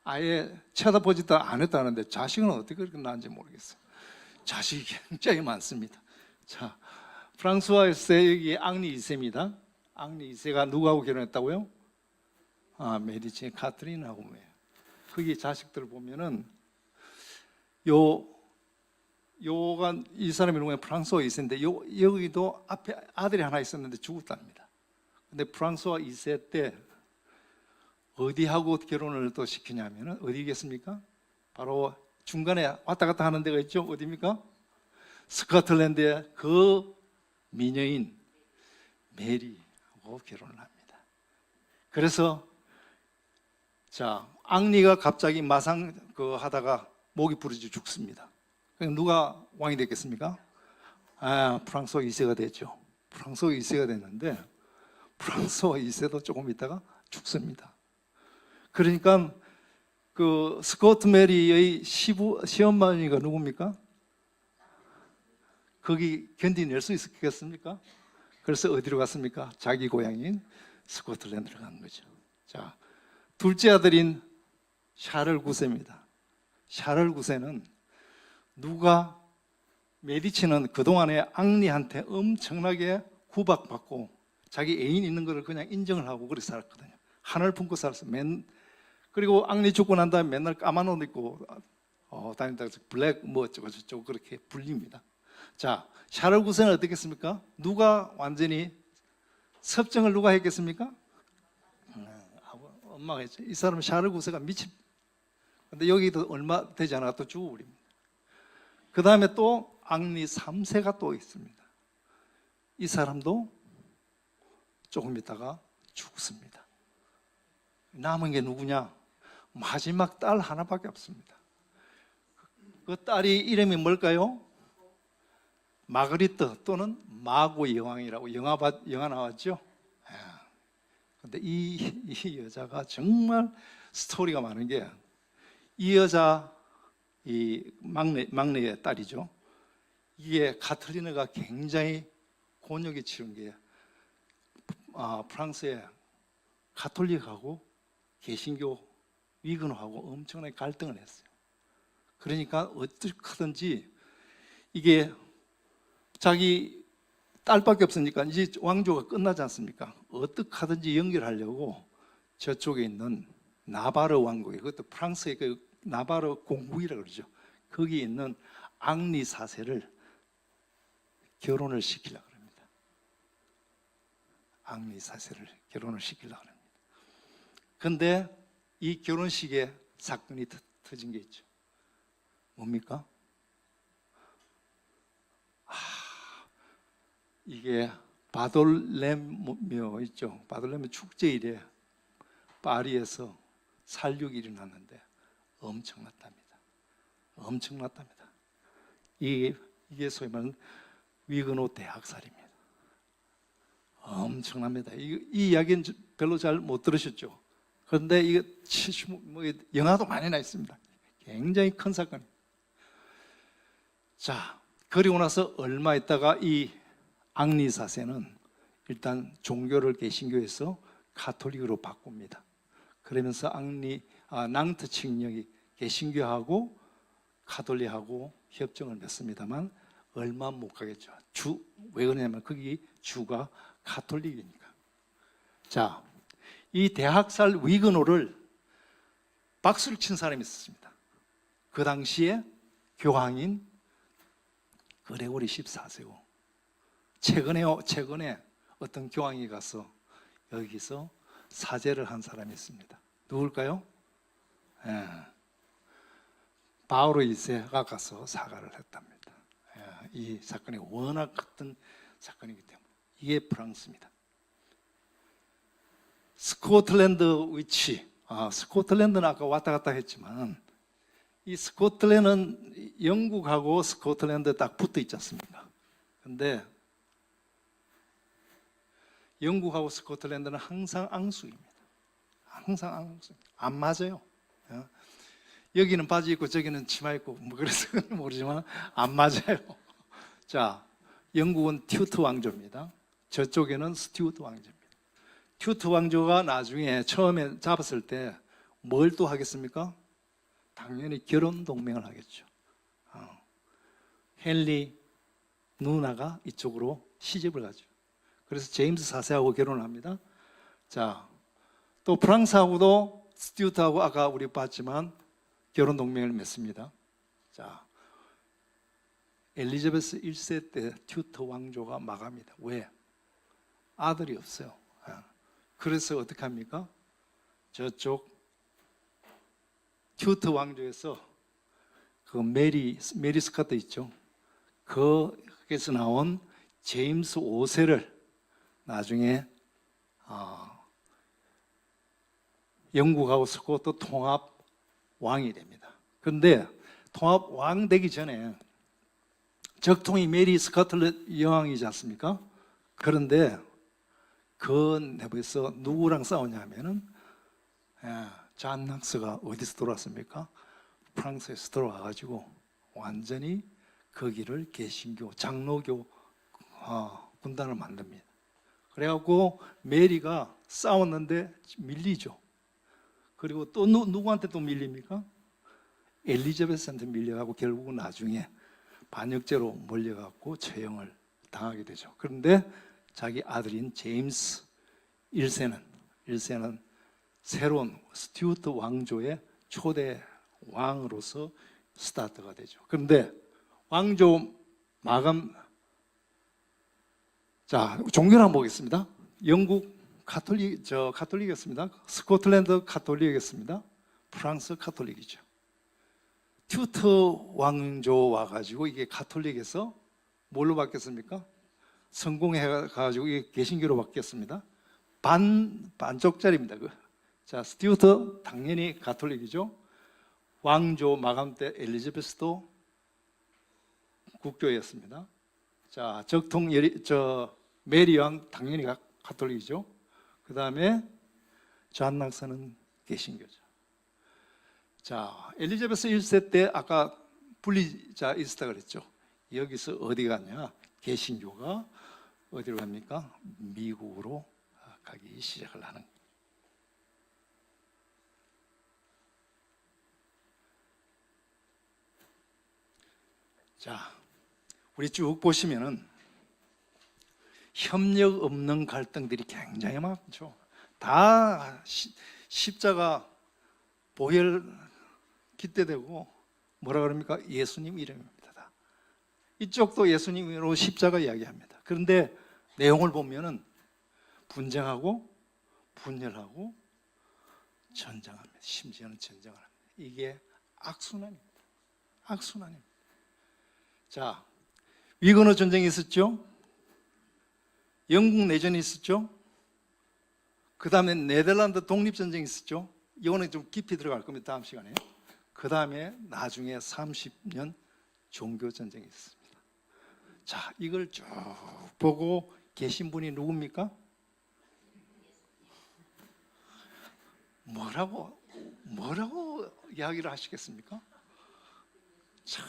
아예 쳐다보지도 않았다는데 자식은 어떻게 그렇게 낳은지 모르겠어요. 자식이 굉장히 많습니다. 자, 프랑스와 1세 여기 앙리 2세입니다. 앙리 2세가 누구하고 결혼했다고요? 메디치 카트린하고. 거기 자식들 보면은 요가 이 사람이 누구냐? 프랑스와 2세인데 여기도 앞에 아들이 하나 있었는데 죽었답니다. 근데 프랑스와 2세 때 어디하고 결혼을 또 시키냐면은 어디겠습니까? 바로 중간에 왔다 갔다 하는 데가 있죠. 어디입니까? 스코틀랜드의 그 미녀인 메리하고 결혼을 합니다. 그래서 자, 앙리가 갑자기 마상 하다가 목이 부러져 죽습니다. 그럼 누가 왕이 됐겠습니까? 프랑스와 2세가 됐죠. 프랑스와 2세가 됐는데 프랑스와 2세도 조금 있다가 죽습니다. 그러니까 그 스코트 메리의 시어머니가 누굽니까? 거기 견디낼 수 있겠습니까? 그래서 어디로 갔습니까? 자기 고향인 스코틀랜드로 간 거죠. 자, 둘째 아들인 샤를 9세입니다. 샤를 9세는 메디치는 그동안에 앙리한테 엄청나게 구박받고 자기 애인 있는 것을 그냥 인정을 하고 그렇게 살았거든요. 하늘 품고 살았어요. 그리고 앙리 죽고 난 다음에 맨날 까만 옷 입고 다닌다고 해서 블랙 뭐 어쩌고 저쩌고 그렇게 불립니다. 자, 샤를 9세는 어떻겠습니까? 누가 완전히 섭정을 누가 했겠습니까? 엄마가 했죠. 이 사람은 샤를 9세가 근데 여기도 얼마 되지 않아 또 죽어버립니다. 그 다음에 또 앙리 3세가 또 있습니다. 이 사람도 조금 있다가 죽습니다. 남은 게 누구냐? 마지막 딸 하나밖에 없습니다. 그 딸이 이름이 뭘까요? 마그리트 또는 마고 여왕이라고 영화 나왔죠? 근데 이 여자가 정말 스토리가 많은 게, 이 여자 이 막내의 딸이죠. 이게 카트리나가 굉장히 곤욕이 치른 게 프랑스의 가톨릭하고 개신교 위근하고 엄청나게 갈등을 했어요. 그러니까 어떻게든지 이게 자기 딸밖에 없으니까 이제 왕조가 끝나지 않습니까? 어떻게 하든지 연결하려고 저쪽에 있는 나바르 왕국에, 그것도 프랑스의 그 나바르 공국이라고 그러죠. 거기에 있는 앙리 4세를 결혼을 시키려고 합니다. 앙리 4세를 결혼을 시키려고 합니다. 그런데 이 결혼식에 사건이 터진 게 있죠. 뭡니까? 이게 바돌레묘 있죠. 바돌레묘 축제일에 파리에서 살육이 일어났는데 엄청났답니다. 엄청났답니다. 이게 소위 말하는 위그노 대학살입니다. 엄청납니다. 이 이야기는 별로 잘 못 들으셨죠? 그런데 이거 뭐 영화도 많이 나 있습니다. 굉장히 큰 사건입니다. 자, 그리고 나서 얼마 있다가 이 앙리 4세는 일단 종교를 개신교에서 가톨릭으로 바꿉니다. 그러면서 낭트 칙령이 개신교하고 가톨릭하고 협정을 맺습니다만 얼마 못 가겠죠. 왜 그러냐면 거기 주가 가톨릭이니까. 자, 이 대학살 위그노를 박수를 친 사람이 있었습니다. 그 당시에 교황인 그레고리 14세고 최근에 어떤 교황이 가서 여기서 사죄를 한 사람이 있습니다. 누굴까요? 바오로 2세가 가서 사과를 했답니다. 이 사건이 워낙 컸던 사건이기 때문에. 이게 프랑스입니다. 스코틀랜드 위치. 스코틀랜드는 아까 왔다 갔다 했지만 이 스코틀랜드는 영국하고 스코틀랜드 딱 붙어 있지 않습니까? 근데 영국하고 스코틀랜드는 항상 앙숙입니다. 항상 앙숙. 안 맞아요. 여기는 바지 입고 저기는 치마 입고 뭐 그래서 모르지만 안 맞아요. 자, 영국은 튜트 왕조입니다. 저쪽에는 스튜어트 왕조입니다. 튜트 왕조가 나중에 처음에 잡았을 때 뭘 또 하겠습니까? 당연히 결혼 동맹을 하겠죠. 헨리 누나가 이쪽으로 시집을 가죠. 그래서 제임스 4세하고 결혼을 합니다. 자, 또 프랑스하고도 스튜어트하고 아까 우리 봤지만 결혼 동맹을 맺습니다. 자, 엘리자베스 1세 때 튜터 왕조가 망합니다. 왜? 아들이 없어요. 그래서 어떻게 합니까? 저쪽 튜터 왕조에서 그 메리 스카트 있죠. 거기서 나온 제임스 5세를 나중에 영국하고 스코트 통합 왕이 됩니다. 그런데 통합 왕 되기 전에 적통이 메리 스코틀랜드 여왕이지 않습니까? 그런데 그 내부에서 누구랑 싸우냐 하면은 잔 낙스가 어디서 들어왔습니까? 프랑스에서 들어와가지고 완전히 거기를 개신교, 장로교 군단을 만듭니다. 그래갖고 메리가 싸웠는데 밀리죠. 그리고 또 누구한테 또 밀립니까? 엘리자베스한테 밀려가고 결국은 나중에 반역죄로 몰려갖고 처형을 당하게 되죠. 그런데 자기 아들인 제임스 1세는 새로운 스튜어트 왕조의 초대 왕으로서 스타트가 되죠. 그런데 왕조 마감, 자, 종교를 한번 보겠습니다. 영국 가톨릭이었습니다. 스코틀랜드 가톨릭이었습니다. 프랑스 가톨릭이죠. 튜터 왕조 와가지고 이게 가톨릭에서 뭘로 바뀌었습니까? 성공해가지고 이게 개신교로 바뀌었습니다. 반쪽짜리입니다. 자, 스튜어트 당연히 가톨릭이죠. 왕조 마감 때 엘리자베스도 국교였습니다. 자, 메리 왕 당연히 가톨릭이죠. 그 다음에 잔 낙사는 개신교죠. 자, 엘리자베스 1세 때 아까 분리자 있었다 그랬죠. 여기서 어디 갔냐? 개신교가 어디로 갑니까? 미국으로 가기 시작을 하는 거예요. 자, 우리 쭉 보시면은 협력 없는 갈등들이 굉장히 많죠. 다 십자가 보혈 깃대되고 뭐라 그럽니까? 예수님 이름입니다. 다. 이쪽도 예수님으로 십자가 이야기합니다. 그런데 내용을 보면은 분쟁하고 분열하고 전쟁합니다. 심지어는 전쟁을 합니다. 이게 악순환입니다. 악순환입니다. 자, 위건어 전쟁이 있었죠? 영국 내전이 있었죠? 그 다음에 네덜란드 독립전쟁이 있었죠? 이거는 좀 깊이 들어갈 겁니다. 다음 시간에. 그 다음에 나중에 30년 종교전쟁이 있었습니다. 자, 이걸 쭉 보고 계신 분이 누굽니까? 뭐라고 이야기를 하시겠습니까? 참,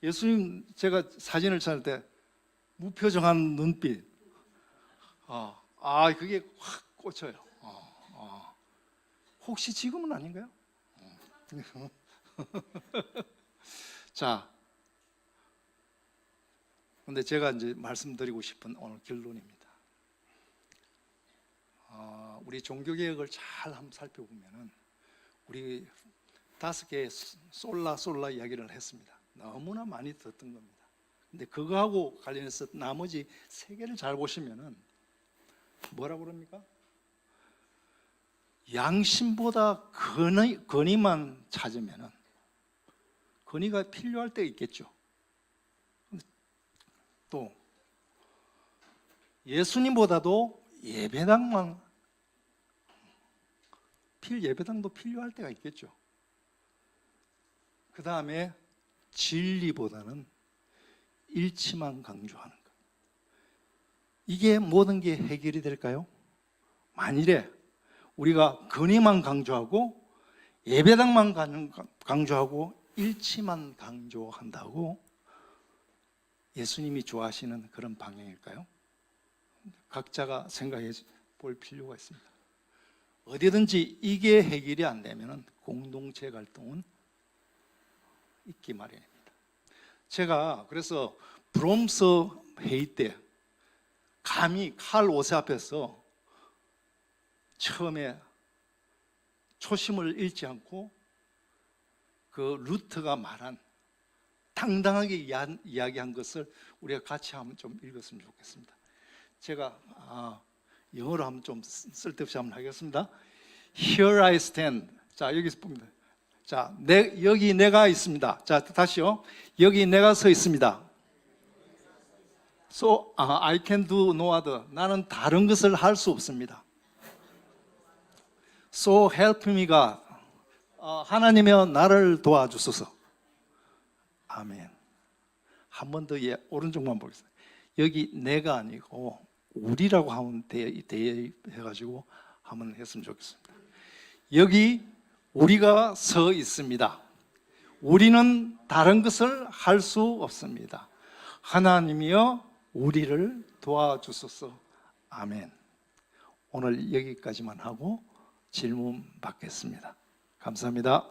예수님 제가 사진을 찾을 때 무표정한 눈빛, 그게 확 꽂혀요. 혹시 지금은 아닌가요? 자, 근데 제가 이제 말씀드리고 싶은 오늘 결론입니다. 우리 종교개혁을 잘 한번 살펴보면은 우리 5개의 솔라 이야기를 했습니다. 너무나 많이 듣던 겁니다. 근데 그거하고 관련해서 나머지 3개를 잘 보시면은 뭐라고 그럽니까? 양심보다 권위만 찾으면은 권위가 필요할 때 있겠죠. 또 예수님보다도 예배당도 필요할 때가 있겠죠. 그 다음에 진리보다는 일치만 강조하는 것. 이게 모든 게 해결이 될까요? 만일에 우리가 권위만 강조하고 예배당만 강조하고 일치만 강조한다고 예수님이 좋아하시는 그런 방향일까요? 각자가 생각해 볼 필요가 있습니다. 어디든지 이게 해결이 안 되면 공동체 갈등은 있기 마련입니다. 제가 그래서 브롬스 회의 때 감히 칼 5세 앞에서 처음에 초심을 잃지 않고 그 루트가 말한 당당하게 이야기한 것을 우리가 같이 한번 좀 읽었으면 좋겠습니다. 제가 영어로 한번 좀 쓸데없이 한번 하겠습니다. Here I stand. 자, 여기서 봅니다. 자, 여기 내가 있습니다. 자, 다시요. 여기 내가 서 있습니다. So I can do no other. 나는 다른 것을 할 수 없습니다. So help me God. 하나님이여 나를 도와주소서. 아멘. 한 번 더 오른쪽만 보겠습니다. 여기 내가 아니고 우리라고 하면 대해가지고 한번 했으면 좋겠습니다. 여기 우리가 서 있습니다. 우리는 다른 것을 할 수 없습니다. 하나님이여 우리를 도와주소서. 아멘. 오늘 여기까지만 하고 질문 받겠습니다. 감사합니다.